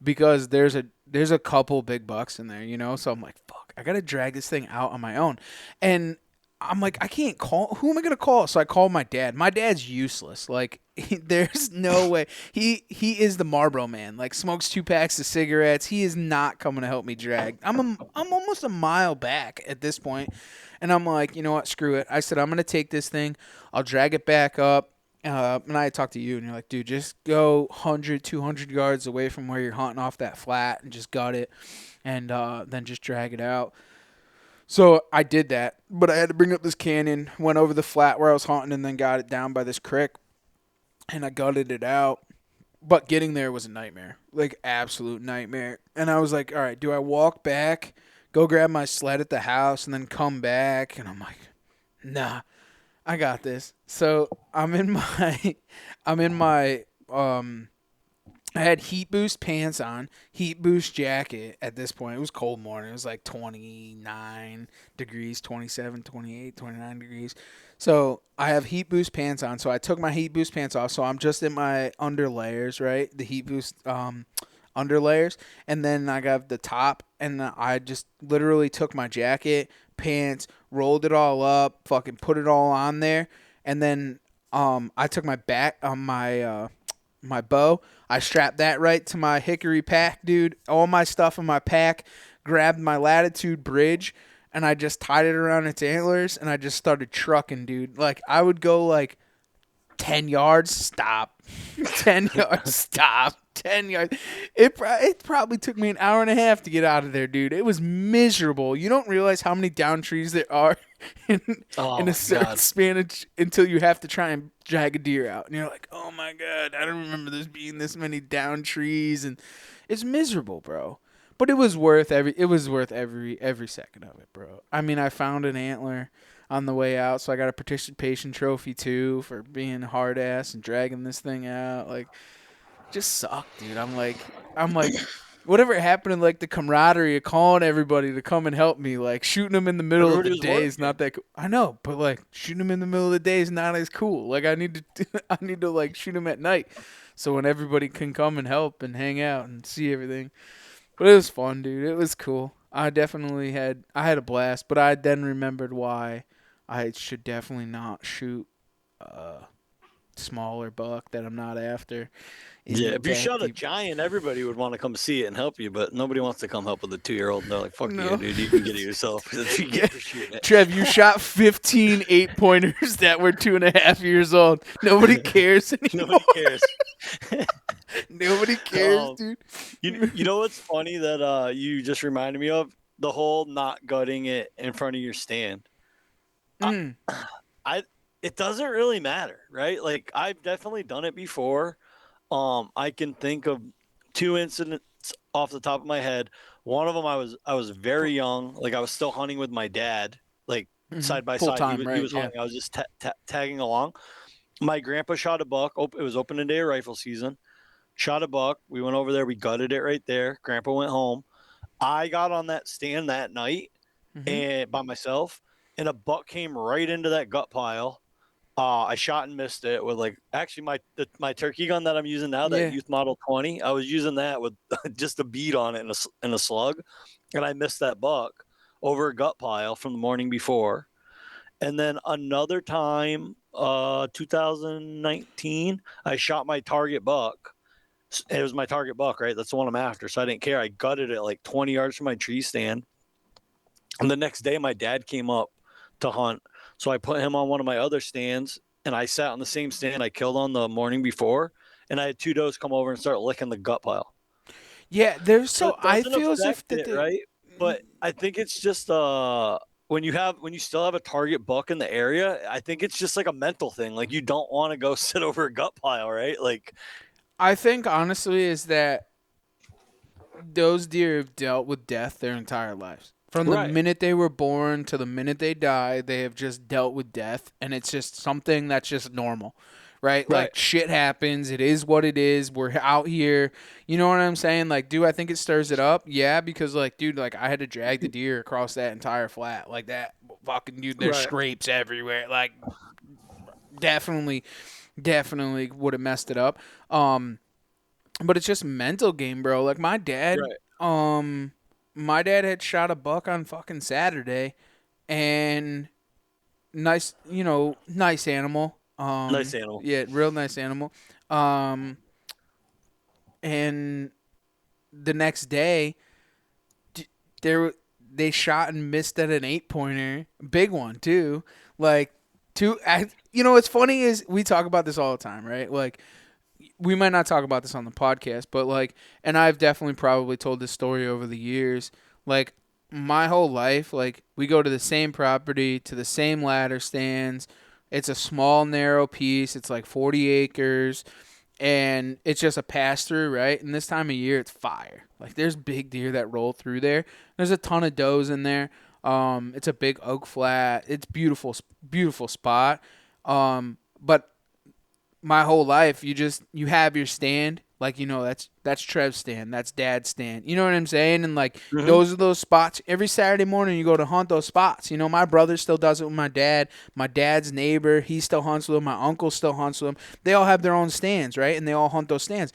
because there's a couple big bucks in there, you know. So I'm like, fuck. I gotta drag this thing out on my own. And I'm like, I can't call. Who am I going to call? So I called my dad. My dad's useless. Like, there's no way. He is the Marlboro man. Like, smokes 2 packs of cigarettes. He is not coming to help me drag. I'm almost a mile back at this point. And I'm like, you know what? Screw it. I said, I'm going to take this thing. I'll drag it back up. And I talked to you, and you're like, dude, just go 100, 200 yards away from where you're hunting off that flat and just gut it. And then just drag it out. So I did that, but I had to bring up this canyon, went over the flat where I was hunting, and then got it down by this creek, and I gutted it out. But getting there was a nightmare, like absolute nightmare. And I was like, all right, do I walk back, go grab my sled at the house, and then come back? And I'm like, nah, I got this. So I'm in my I had heat boost pants on, heat boost jacket at this point. It was cold morning. It was like 29 degrees, 27, 28, 29 degrees. So I have heat boost pants on. So I took my heat boost pants off. So I'm just in my underlayers, right? The heat boost underlayers. And then I got the top. And I just literally took my jacket, pants, rolled it all up, fucking put it all on there. And then I took my my bow. I strapped that right to my hickory pack, dude. All my stuff in my pack. Grabbed my Latitude bridge, and I just tied it around its antlers, and I just started trucking, dude. Like, I would go, like, 10 yards, stop. 10 yards, stop. 10 yards. It probably took me an hour and a half to get out of there, dude. It was miserable. You don't realize how many down trees there are in a certain span until you have to try and drag a deer out. And you're like, oh, my God, I don't remember there being this many down trees. And it's miserable, bro. But it was worth every second of it, bro. I mean, I found an antler on the way out, so I got a participation trophy too for being hard ass and dragging this thing out. Like, just sucked, dude. I'm like, whatever happened in like the camaraderie of calling everybody to come and help me, like shooting them in the middle of the day is not that cool. I know, but like shooting them in the middle of the day is not as cool. Like I need to like shoot them at night, so when everybody can come and help and hang out and see everything. But it was fun, dude. It was cool. I had a blast, but I then remembered why I should definitely not shoot a smaller buck that I'm not after. Yeah, if you shot a giant, everybody would want to come see it and help you, but nobody wants to come help with a 2-year-old. They're like, fuck you, dude. You can get it yourself. You get for shooting it. Trev, you shot 15 8-pointers that were 2.5 years old. Nobody cares anymore. Nobody cares. Nobody cares, dude. You know what's funny that you just reminded me of? The whole not gutting it in front of your stand. Mm. I it doesn't really matter, right? Like I've definitely done it before. I can think of two incidents off the top of my head. One of them I was very young, like I was still hunting with my dad, like Mm-hmm. side by Full side. time, He right? was Yeah. hunting. I was just tagging along. My grandpa shot a buck. It was opening day of rifle season. Shot a buck. We went over there. We gutted it right there. Grandpa went home. I got on that stand that night Mm-hmm. and by myself, and a buck came right into that gut pile. I shot and missed it with like actually my turkey gun that I'm using now, that Yeah. Youth Model 20. I was using that with just a bead on it and a slug, and I missed that buck over a gut pile from the morning before. And then another time, 2019, I shot my target buck. It was my target buck, right? That's the one I'm after. So I didn't care. I gutted it like 20 yards from my tree stand. And the next day, my dad came up to hunt. So I put him on one of my other stands, and I sat on the same stand I killed on the morning before. And I had two does come over and start licking the gut pile. Yeah. There's So so it I doesn't feel as affect if that it, right? But I think it's just when you still have a target buck in the area, I think it's just like a mental thing. Like you don't want to go sit over a gut pile, right? Like I think honestly is that those deer have dealt with death their entire lives. From the right, minute they were born to the minute they die, they have just dealt with death, and it's just something that's just normal, right? right, Like shit happens. It is what it is. We're out here. You know what I'm saying? Like, do I think it stirs it up? Yeah, because like, dude, like I had to drag the deer across that entire flat, like that. Fucking dude, there's right, scrapes everywhere. Like, definitely would have messed it up. But it's just mental game, bro. Like right. my dad had shot a buck on fucking Saturday, and nice, nice animal. Nice animal. Yeah, real nice animal. Um, and the next day, d- there they shot and missed at an 8-pointer, big one too. Like what's funny is we talk about this all the time, right? Like we might not talk about this on the podcast, but like, and I've definitely probably told this story over the years. Like, my whole life, like, we go to the same property, to the same ladder stands. It's a small, narrow piece. It's like 40 acres, and it's just a pass through, right? And this time of year, it's fire. Like, there's big deer that roll through there. There's a ton of does in there. It's a big oak flat. It's beautiful, beautiful spot. But my whole life you have your stand, like, that's Trev's stand, that's Dad's stand, you know what I'm saying? And like Mm-hmm. those are those spots. Every Saturday morning you go to hunt those spots. My brother still does it with my dad. My dad's neighbor, he still hunts with him. My uncle still hunts with him. They all have their own stands, right? And they all hunt those stands.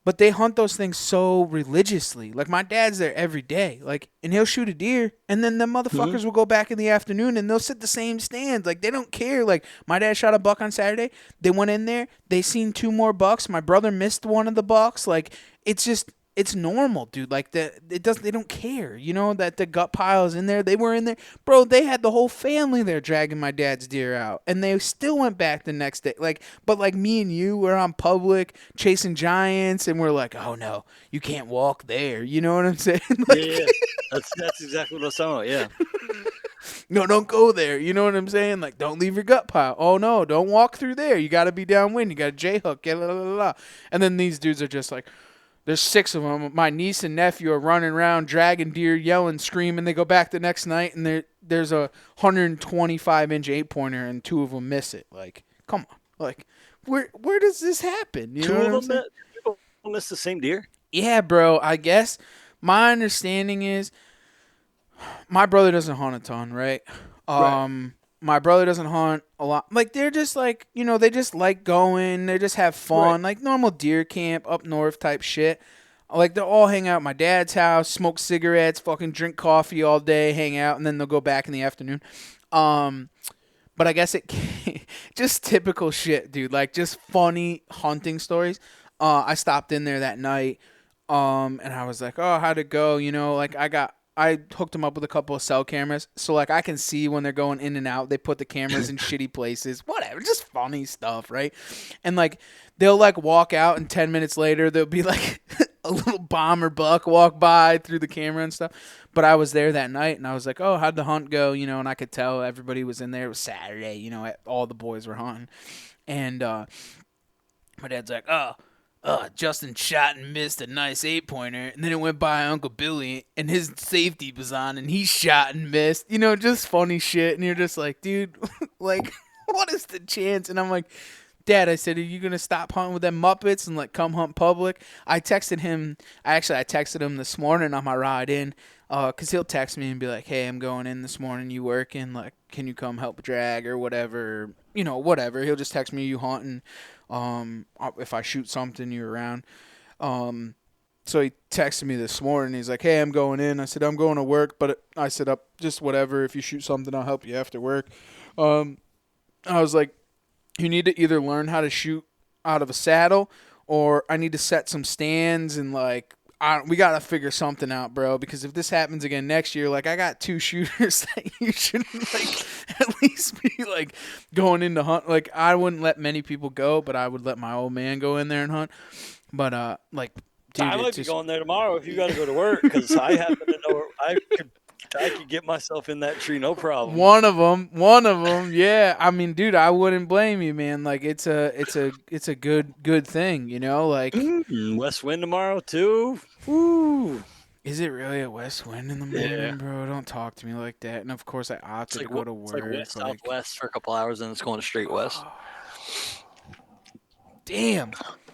But they hunt those things so religiously. Like, my dad's there every day. Like, and he'll shoot a deer, and then the Mm-hmm. motherfuckers will go back in the afternoon and they'll sit the same stands. Like, they don't care. Like, my dad shot a buck on Saturday. They went in there. They seen two more bucks. My brother missed one of the bucks. Like, it's normal, dude. Like, they don't care. That the gut pile is in there. They were in there, bro. They had the whole family there dragging my dad's deer out, and they still went back the next day. Like, but like me and you, we're on public chasing giants, and we're like, oh no, you can't walk there. You know what I'm saying? Yeah, Like, yeah. That's exactly what I was talking about. Yeah. no, don't go there. You know what I'm saying? Like, don't leave your gut pile. Oh no, don't walk through there. You got to be downwind. You got to J hook. And then these dudes are just like, there's 6 of them. My niece and nephew are running around, dragging deer, yelling, screaming. They go back the next night, and there's a 125-inch 8-pointer, and 2 of them miss it. Like, come on. Like, where does this happen? You know Two what of I'm them saying? people miss the same deer. Yeah, bro. I guess my understanding is my brother doesn't hunt a ton, right? Right. My brother doesn't hunt a lot. Like, they're just like, they just like going. They just have Right. fun, like normal deer camp up north type shit. Like, they'll all hang out at my dad's house, smoke cigarettes, fucking drink coffee all day, hang out, and then they'll go back in the afternoon. But I guess it just typical shit, dude. Like, just funny hunting stories. I stopped in there that night, and I was like, "Oh, how'd it go?" Like, I hooked them up with a couple of cell cameras, so like I can see when they're going in and out. They put the cameras in shitty places, whatever, just funny stuff, right? And like they'll like walk out, and 10 minutes later there'll be like a little bomber buck walk by through the camera and stuff. But I was there that night, and I was like, "Oh, how'd the hunt go?" You know, and I could tell everybody was in there. It was Saturday, you know, all the boys were hunting, and my dad's like, Justin shot and missed a nice 8-pointer, and then it went by Uncle Billy, and his safety was on, and he shot and missed. You know, just funny shit, and you're just like, dude, like, what is the chance? And I'm like, Dad, I said, are you gonna stop hunting with them Muppets and like come hunt public? I texted him. I texted him this morning on my ride in, cause he'll text me and be like, hey, I'm going in this morning. You working? Like, can you come help drag or whatever? You know, whatever. He'll just text me, you hunting. If I shoot something, you're around. So he texted me this morning. He's like, hey, I'm going in. I said, I'm going to work, but I said, up just whatever. If you shoot something, I'll help you after work. I was like, you need to either learn how to shoot out of a saddle, or I need to set some stands and like, we got to figure something out, bro, because if this happens again next year, like I got 2 shooters that you should like at least be like going in to hunt. Like I wouldn't let many people go, but I would let my old man go in there and hunt. But like, dude, I might be going there tomorrow if you got to go to work, because I happen to know I could get myself in that tree, no problem. One of them, yeah. I mean, dude, I wouldn't blame you, man. Like it's a good thing, you know. Like west wind tomorrow too. Woo. Is it really a west wind in the morning, bro? Don't talk to me like that. And of course, I opted to go to work. It's like west southwest for a couple hours, and it's going straight west. Damn.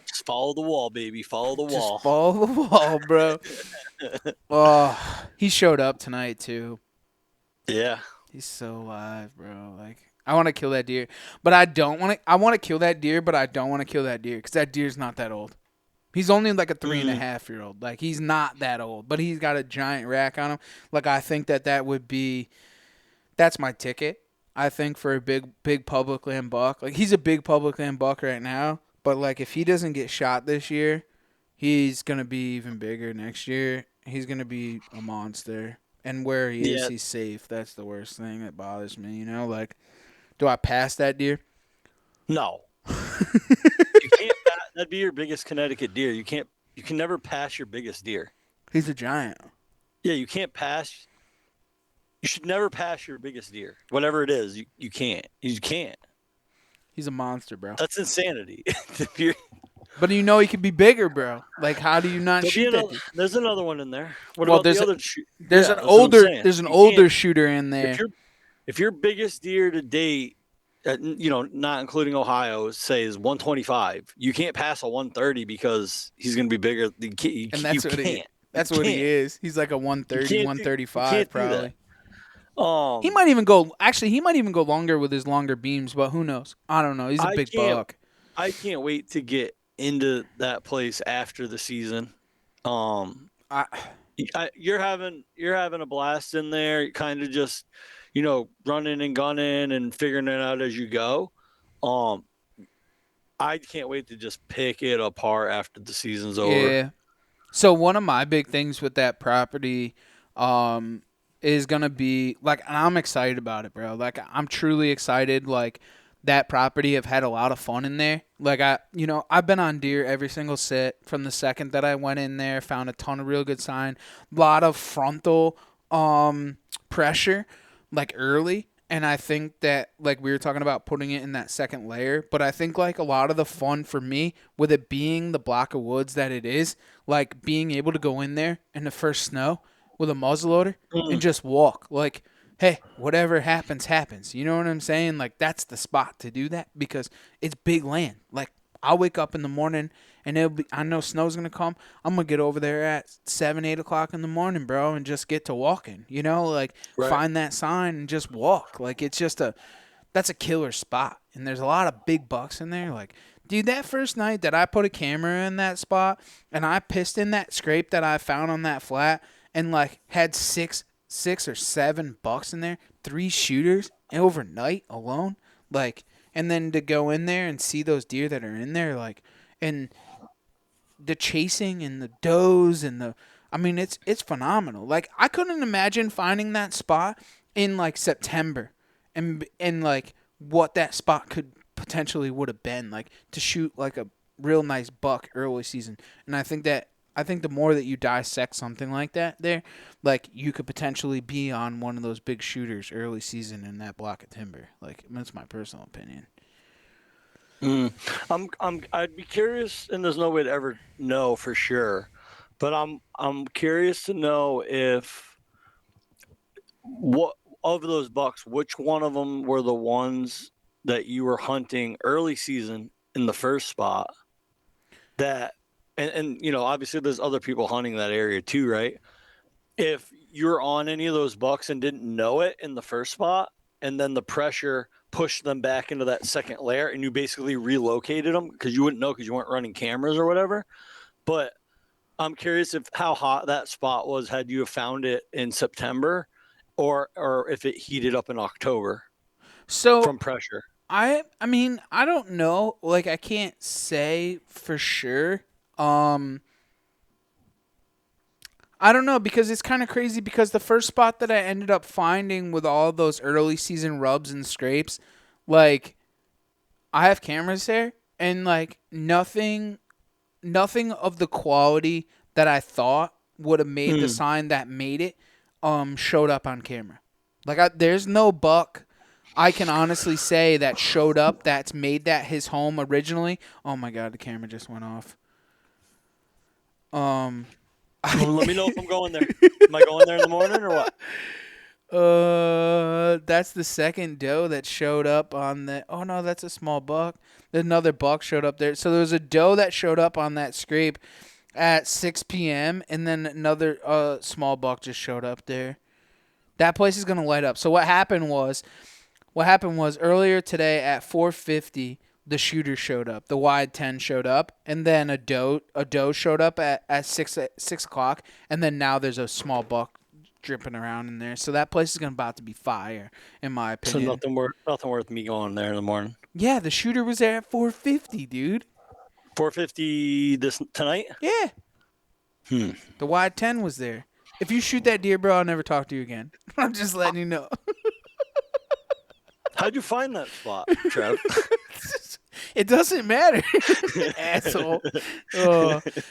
Just follow the wall, baby. Follow the wall. Just follow the wall, bro. Oh, he showed up tonight too. Yeah. He's so live, bro. Like I want to kill that deer, but I don't want to. I want to kill that deer, but I don't want to kill that deer because that deer's not that old. He's only like a 3.5-year-old. Like he's not that old, but he's got a giant rack on him. Like I think that would be. That's my ticket. I think for a big public land buck. Like he's a big public land buck right now, but like if he doesn't get shot this year, he's gonna be even bigger next year. He's gonna be a monster. And where he is, he's safe. That's the worst thing that bothers me. You know, like, do I pass that deer? No. You can't. That'd be your biggest Connecticut deer. You can never pass your biggest deer. He's a giant. Yeah, you can't pass. You should never pass your biggest deer. Whatever it is, you can't. You can't. He's a monster, bro. That's insanity. But you know he could be bigger, bro. Like, how do you not shoot that deer? There's another one in there. What about the other? There's an older shooter in there. If your biggest deer to date, not including Ohio, say is 125, you can't pass a 130 because he's going to be bigger. That's what he is. He's like a 130, 135 probably. He might even go longer with his longer beams, but who knows? I don't know. He's a big buck. I can't wait to get into that place after the season. You're having a blast in there, kind of just, running and gunning and figuring it out as you go. I can't wait to just pick it apart after the season's over. Yeah. So one of my big things with that property is going to be, like, and I'm excited about it, bro. Like, I'm truly excited. Like, that property, I've had a lot of fun in there. Like, I've been on deer every single sit from the second that I went in there, found a ton of real good sign, a lot of frontal pressure, like, early. And I think that, like, we were talking about putting it in that second layer, but I think, like, a lot of the fun for me, with it being the block of woods that it is, like, being able to go in there in the first snow with a muzzleloader and just walk. Like, hey, whatever happens, happens. You know what I'm saying? Like, that's the spot to do that because it's big land. Like, I'll wake up in the morning and I know snow's going to come. I'm going to get over there at 7, 8 o'clock in the morning, bro, and just get to walking. Like, find that sign and just walk. Like, that's a killer spot. And there's a lot of big bucks in there. Like, dude, that first night that I put a camera in that spot and I pissed in that scrape that I found on that flat and, like, had six or 7 bucks in there, 3 shooters overnight alone, like, and then to go in there and see those deer that are in there, like, and the chasing and the does and I mean, it's phenomenal. Like, I couldn't imagine finding that spot in like September, and like what that spot could potentially would have been like to shoot like a real nice buck early season. And I think the more that you dissect something like that, there, like you could potentially be on one of those big shooters early season in that block of timber. Like, that's my personal opinion. I'd be curious, and there's no way to ever know for sure, but I'm curious to know if what of those bucks, which one of them were the ones that you were hunting early season in the first spot that, and obviously there's other people hunting that area too, right? If you're on any of those bucks and didn't know it in the first spot, and then the pressure pushed them back into that second layer, and you basically relocated them because you wouldn't know because you weren't running cameras or whatever. But I'm curious if how hot that spot was had you have found it in September, or if it heated up in October So from pressure. I mean, I don't know. Like, I can't say for sure. I don't know, because it's kind of crazy, because the first spot that I ended up finding with all those early season rubs and scrapes, like, I have cameras there, and like nothing of the quality that I thought would have made the sign that made it showed up on camera. Like, there's no buck I can honestly say that showed up that's made that his home originally. Oh my god, the camera just went off. Let me know if I'm going there. Am I going there in the morning or what? That's the second doe that showed up on the. Oh no, that's a small buck. Another buck showed up there. So there was a doe that showed up on that scrape at 6 p.m. and then another small buck just showed up there. That place is gonna light up. So what happened was earlier today at 4:50. The shooter showed up. The wide 10 showed up, and then a doe showed up at 6 o'clock, and then now there's a small buck dripping around in there. So that place is about to be fire, in my opinion. So nothing worth me going there in the morning. Yeah, the shooter was there at 4:50, dude. 4:50 tonight? Yeah. The wide 10 was there. If you shoot that deer, bro, I'll never talk to you again. I'm just letting you know. How'd you find that spot, Trev? It doesn't matter, asshole.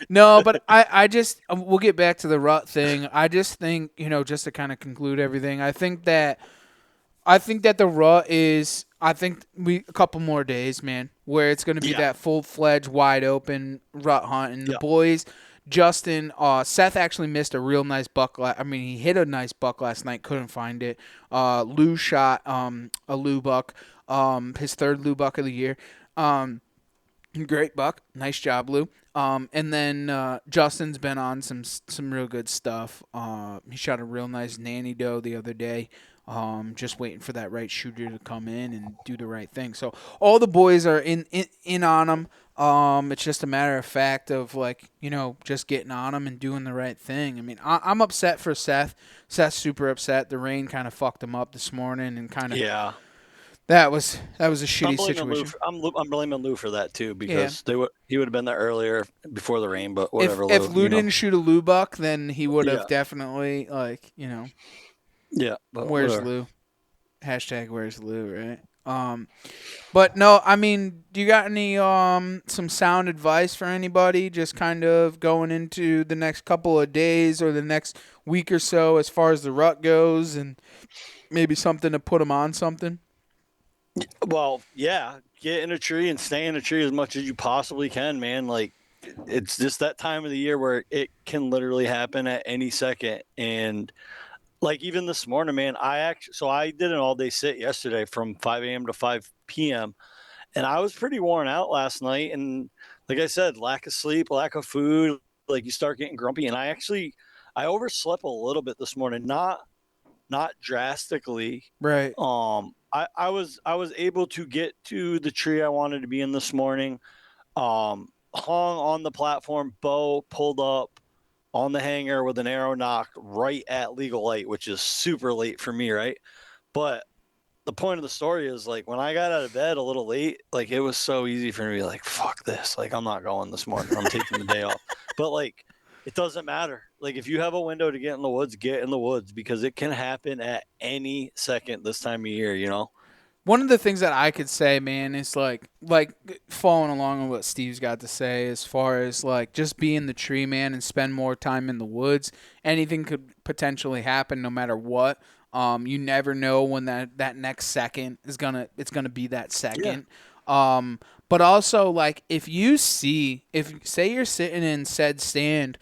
No, but I just we'll get back to the rut thing. I just think, just to kind of conclude everything, I think that the rut is, a couple more days, man, where it's going to be that full-fledged, wide open rut hunt, and the boys. Justin, Seth actually missed a real nice buck. He hit a nice buck last night. Couldn't find it. Lou shot a Lou buck, his third Lou buck of the year. Great buck. Nice job, Lou. And then Justin's been on some real good stuff. He shot a real nice nanny doe the other day. Just waiting for that right shooter to come in and do the right thing. So all the boys are in on him. It's just a matter of fact of just getting on him and doing the right thing. I mean, I'm upset for Seth. Seth's super upset. The rain kind of fucked him up this morning and kind of That was a shitty situation. I'm blaming Lou for that too, because he would have been there earlier before the rain. But whatever. If Lou didn't shoot a Lou buck, then he would have definitely Yeah. But where's whatever. Lou? Hashtag where's Lou, right? But no, I mean, do you got any some sound advice for anybody just kind of going into the next couple of days or the next week or so as far as the rut goes, and maybe something to put them on something? Well, yeah, get in a tree and stay in a tree as much as you possibly can, man. Like, it's just that time of the year where it can literally happen at any second. And like even this morning, man, I did an all day sit yesterday from 5 a.m. to 5 p.m. and I was pretty worn out last night. And like I said, lack of sleep, lack of food, like you start getting grumpy. And I overslept a little bit this morning, not drastically. Right. I was able to get to the tree I wanted to be in this morning. Hung on the platform, bow pulled up on the hanger with an arrow nock right at legal light, which is super late for me, right? But the point of the story is, like, when I got out of bed a little late, like, it was so easy for me to be like, fuck this. Like, I'm not going this morning. I'm taking the day off. But like It doesn't matter. Like if you have a window to get in the woods, get in the woods because it can happen at any second this time of year, you know? One of the things that I could say, man, is like following along on what Steve's got to say as far as like just be in the tree, man, and spend more time in the woods. Anything could potentially happen no matter what. You never know when that next second is it's gonna be that Yeah. second. But also like if say you're sitting in said stand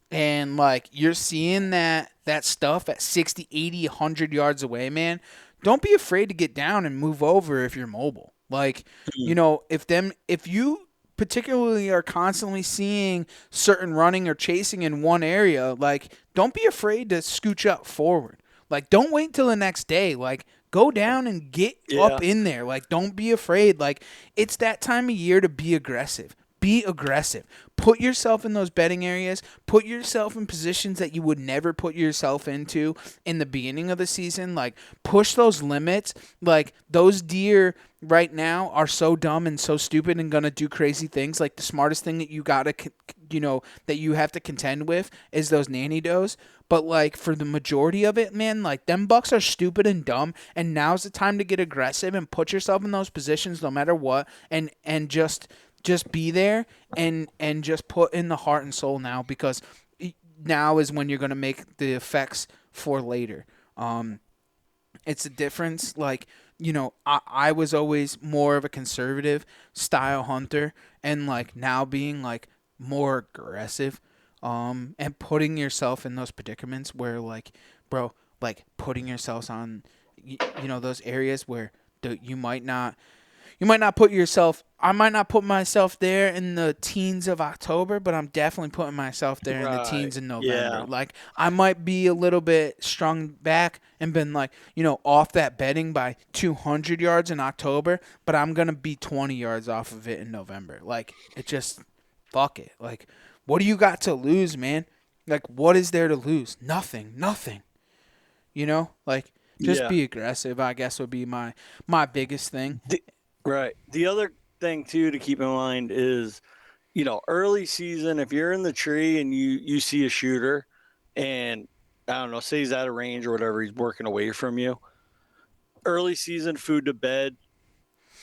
and like you're seeing that stuff at 60, 80, 100 yards away, man, don't be afraid to get down and move over if you're mobile. Like, Mhm. if you particularly are constantly seeing certain running or chasing in one area, like don't be afraid to scooch up forward. Like don't wait till the next day. Like go down and get Yeah. up in there. Like don't be afraid. Like it's that time of year to be aggressive. Be aggressive. Put yourself in those bedding areas. Put yourself in positions that you would never put yourself into in the beginning of the season. Like, push those limits. Like, those deer right now are so dumb and so stupid and going to do crazy things. Like, the smartest thing that you got to, that you have to contend with is those nanny does. But, like, for the majority of it, man, like, them bucks are stupid and dumb. And now's the time to get aggressive and put yourself in those positions no matter what. And just be there and just put in the heart and soul now because now is when you're going to make the effects for later. It's a difference. Like, I was always more of a conservative style hunter and like now being like more aggressive and putting yourself in those predicaments where like, bro, like putting yourselves on, those areas where you might not put yourself. I might not put myself there in the teens of October, but I'm definitely putting myself there in the Right. teens in November. Yeah. Like I might be a little bit strung back and been like, off that bedding by 200 yards in October, but I'm gonna be 20 yards off of it in November. Like it just, fuck it. Like what do you got to lose, man? Like what is there to lose? Nothing. Nothing. Like just Yeah. be aggressive. I guess would be my biggest thing. Right. The other thing too to keep in mind is, early season, if you're in the tree and you see a shooter and I don't know, say he's at a range or whatever, he's working away from you. Early season food to bed,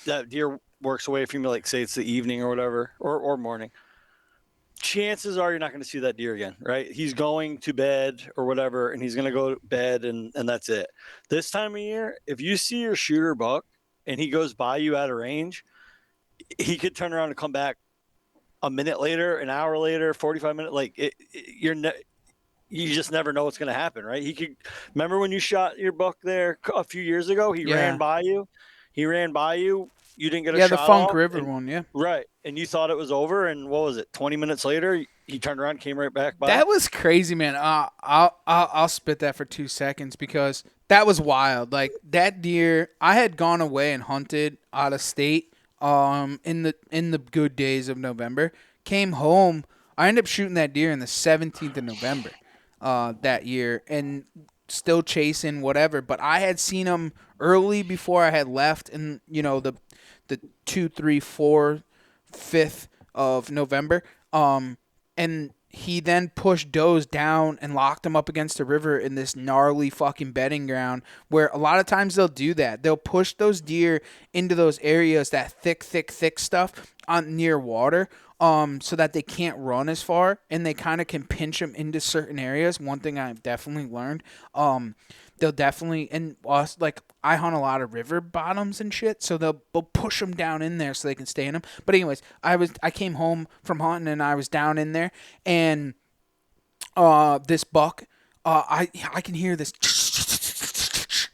that deer works away from you, like say it's the evening or whatever, or morning. Chances are you're not going to see that deer again, right? He's going to bed or whatever, and he's going to go to bed and that's it. This time of year, if you see your shooter buck and he goes by you at a range, he could turn around and come back a minute later, an hour later, 45 minutes. Like you just never know what's going to happen, right? He could remember when you shot your buck there a few years ago. He ran Yeah. by you. He ran by you. You didn't get a Yeah, the shot Funk off, River and one, yeah. right, and you thought it was over. And what was it? 20 minutes later, he turned around, came right back by. That was crazy, man. I'll spit that for 2 seconds because that was wild. Like that deer, I had gone away and hunted out of state. In the good days of November, came home. I ended up shooting that deer in the 17th of November, that year, and still chasing whatever. But I had seen him early before I had left, in the 2, 3, 4, 5th of November. And he then pushed does down and locked them up against the river in this gnarly fucking bedding ground where a lot of times they'll do that. They'll push those deer into those areas, that thick stuff on near water, so that they can't run as far and they kind of can pinch them into certain areas. One thing I've definitely learned, they'll definitely, and us, like I hunt a lot of river bottoms and shit, so they'll push them down in there so they can stay in them. But anyways, I came home from hunting and I was down in there, and this buck, I can hear this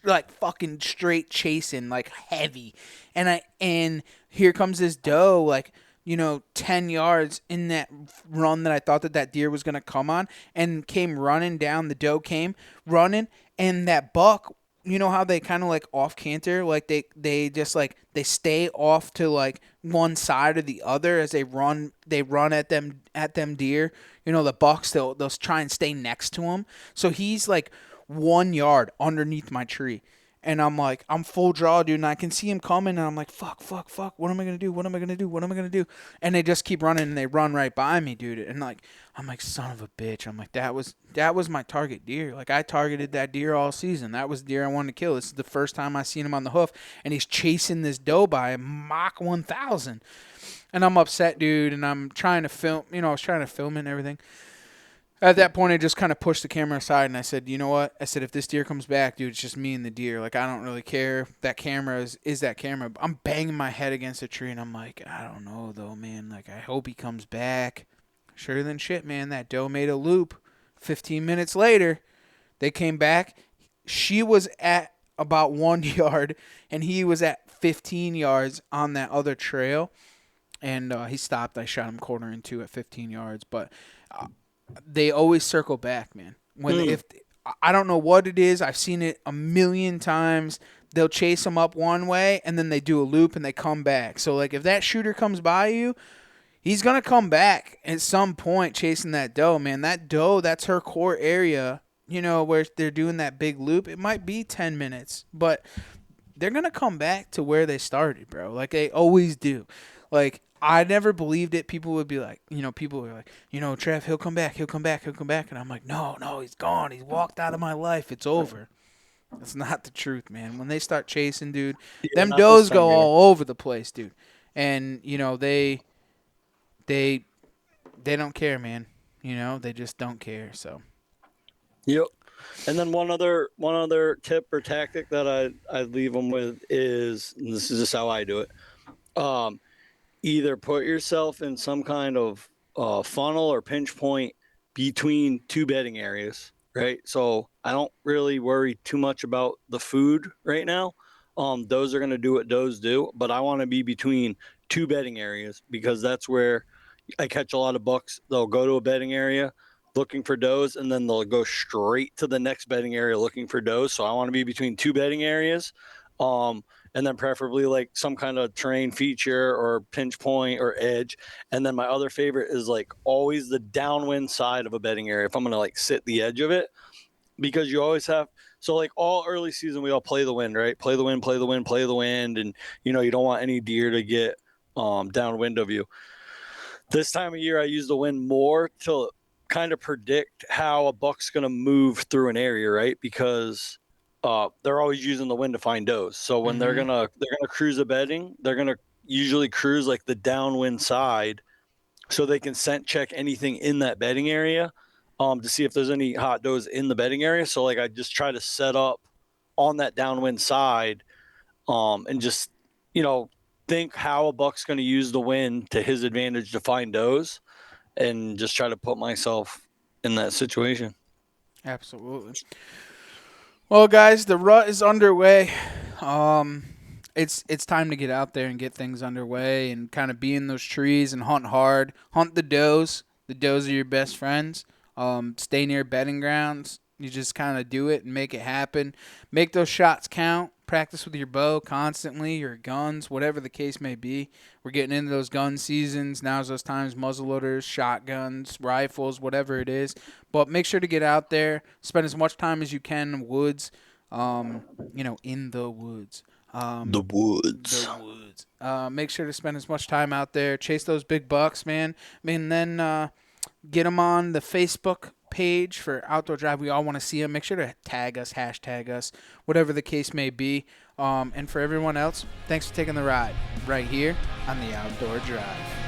like fucking straight chasing, like heavy, and here comes this doe, like 10 yards in that run that I thought that deer was going to come on, and came running down. The doe came running, and that buck, how they kind of like off canter, like they just like they stay off to like one side or the other as they run at them deer. The bucks, they'll try and stay next to him. So he's like 1 yard underneath my tree. And I'm like, I'm full draw, dude, and I can see him coming, and I'm like, fuck. What am I going to do? What am I going to do? And they just keep running, and they run right by me, dude. And, like, I'm like, son of a bitch. I'm like, that was my target deer. Like, I targeted that deer all season. That was the deer I wanted to kill. This is the first time I seen him on the hoof, and he's chasing this doe by Mach 1000. And I'm upset, dude, and I'm trying to film. I was trying to film it and everything. At that point, I just kind of pushed the camera aside, and I said, you know what? I said, if this deer comes back, dude, it's just me and the deer. Like, I don't really care. That camera is that camera. I'm banging my head against a tree, and I'm like, I don't know, though, man. Like, I hope he comes back. Sure than shit, man. That doe made a loop. 15 minutes later, they came back. She was at about 1 yard, and he was at 15 yards on that other trail. And he stopped. I shot him quarter and two at 15 yards, but... they always circle back, man. If I don't know what it is, I've seen it a million times. They'll chase them up one way, and then they do a loop, and they come back. So, like, if that shooter comes by you, he's going to come back at some point chasing that doe, man. That doe, that's her core area, where they're doing that big loop. It might be 10 minutes, but they're going to come back to where they started, bro. Like, they always do. Like, I never believed it. People would be like, people were like, Trev, he'll come back. And I'm like, no, he's gone. He's walked out of my life. It's over. That's not the truth, man. When they start chasing, dude, them does go all over the place, dude. And, they don't care, man. They just don't care, so. Yep. And then one other tip or tactic that I'd leave them with is, and this is just how I do it, either put yourself in some kind of funnel or pinch point between two bedding areas, right? So I don't really worry too much about the food right now. Does are going to do what does do, but I want to be between two bedding areas because that's where I catch a lot of bucks. They'll go to a bedding area looking for does, and then they'll go straight to the next bedding area looking for does. So I want to be between two bedding areas. And then preferably like some kind of terrain feature or pinch point or edge. And then my other favorite is like always the downwind side of a bedding area. If I'm going to like sit the edge of it, because you always have, so like all early season, we all play the wind, right? Play the wind. And you don't want any deer to get downwind of you. This time of year, I use the wind more to kind of predict how a buck's going to move through an area, right? Because they're always using the wind to find does. So when they're gonna cruise a bedding, they're gonna usually cruise like the downwind side, so they can scent check anything in that bedding area, to see if there's any hot does in the bedding area. So like I just try to set up on that downwind side, and just think how a buck's gonna use the wind to his advantage to find does, and just try to put myself in that situation. Absolutely. Well, guys, the rut is underway. It's time to get out there and get things underway and kind of be in those trees and hunt hard. Hunt the does. The does are your best friends. Stay near bedding grounds. You just kind of do it and make it happen. Make those shots count. Practice with your bow constantly, your guns, whatever the case may be. We're getting into those gun seasons. Now's those times, muzzleloaders, shotguns, rifles, whatever it is. But make sure to get out there. Spend as much time as you can in the woods, in the woods. The woods. Make sure to spend as much time out there. Chase those big bucks, man. Then get them on the Facebook page for Outdoor Drive. We all want to see them. Make sure to tag us, hashtag us, whatever the case may be. And for everyone else, thanks for taking the ride right here on the Outdoor Drive.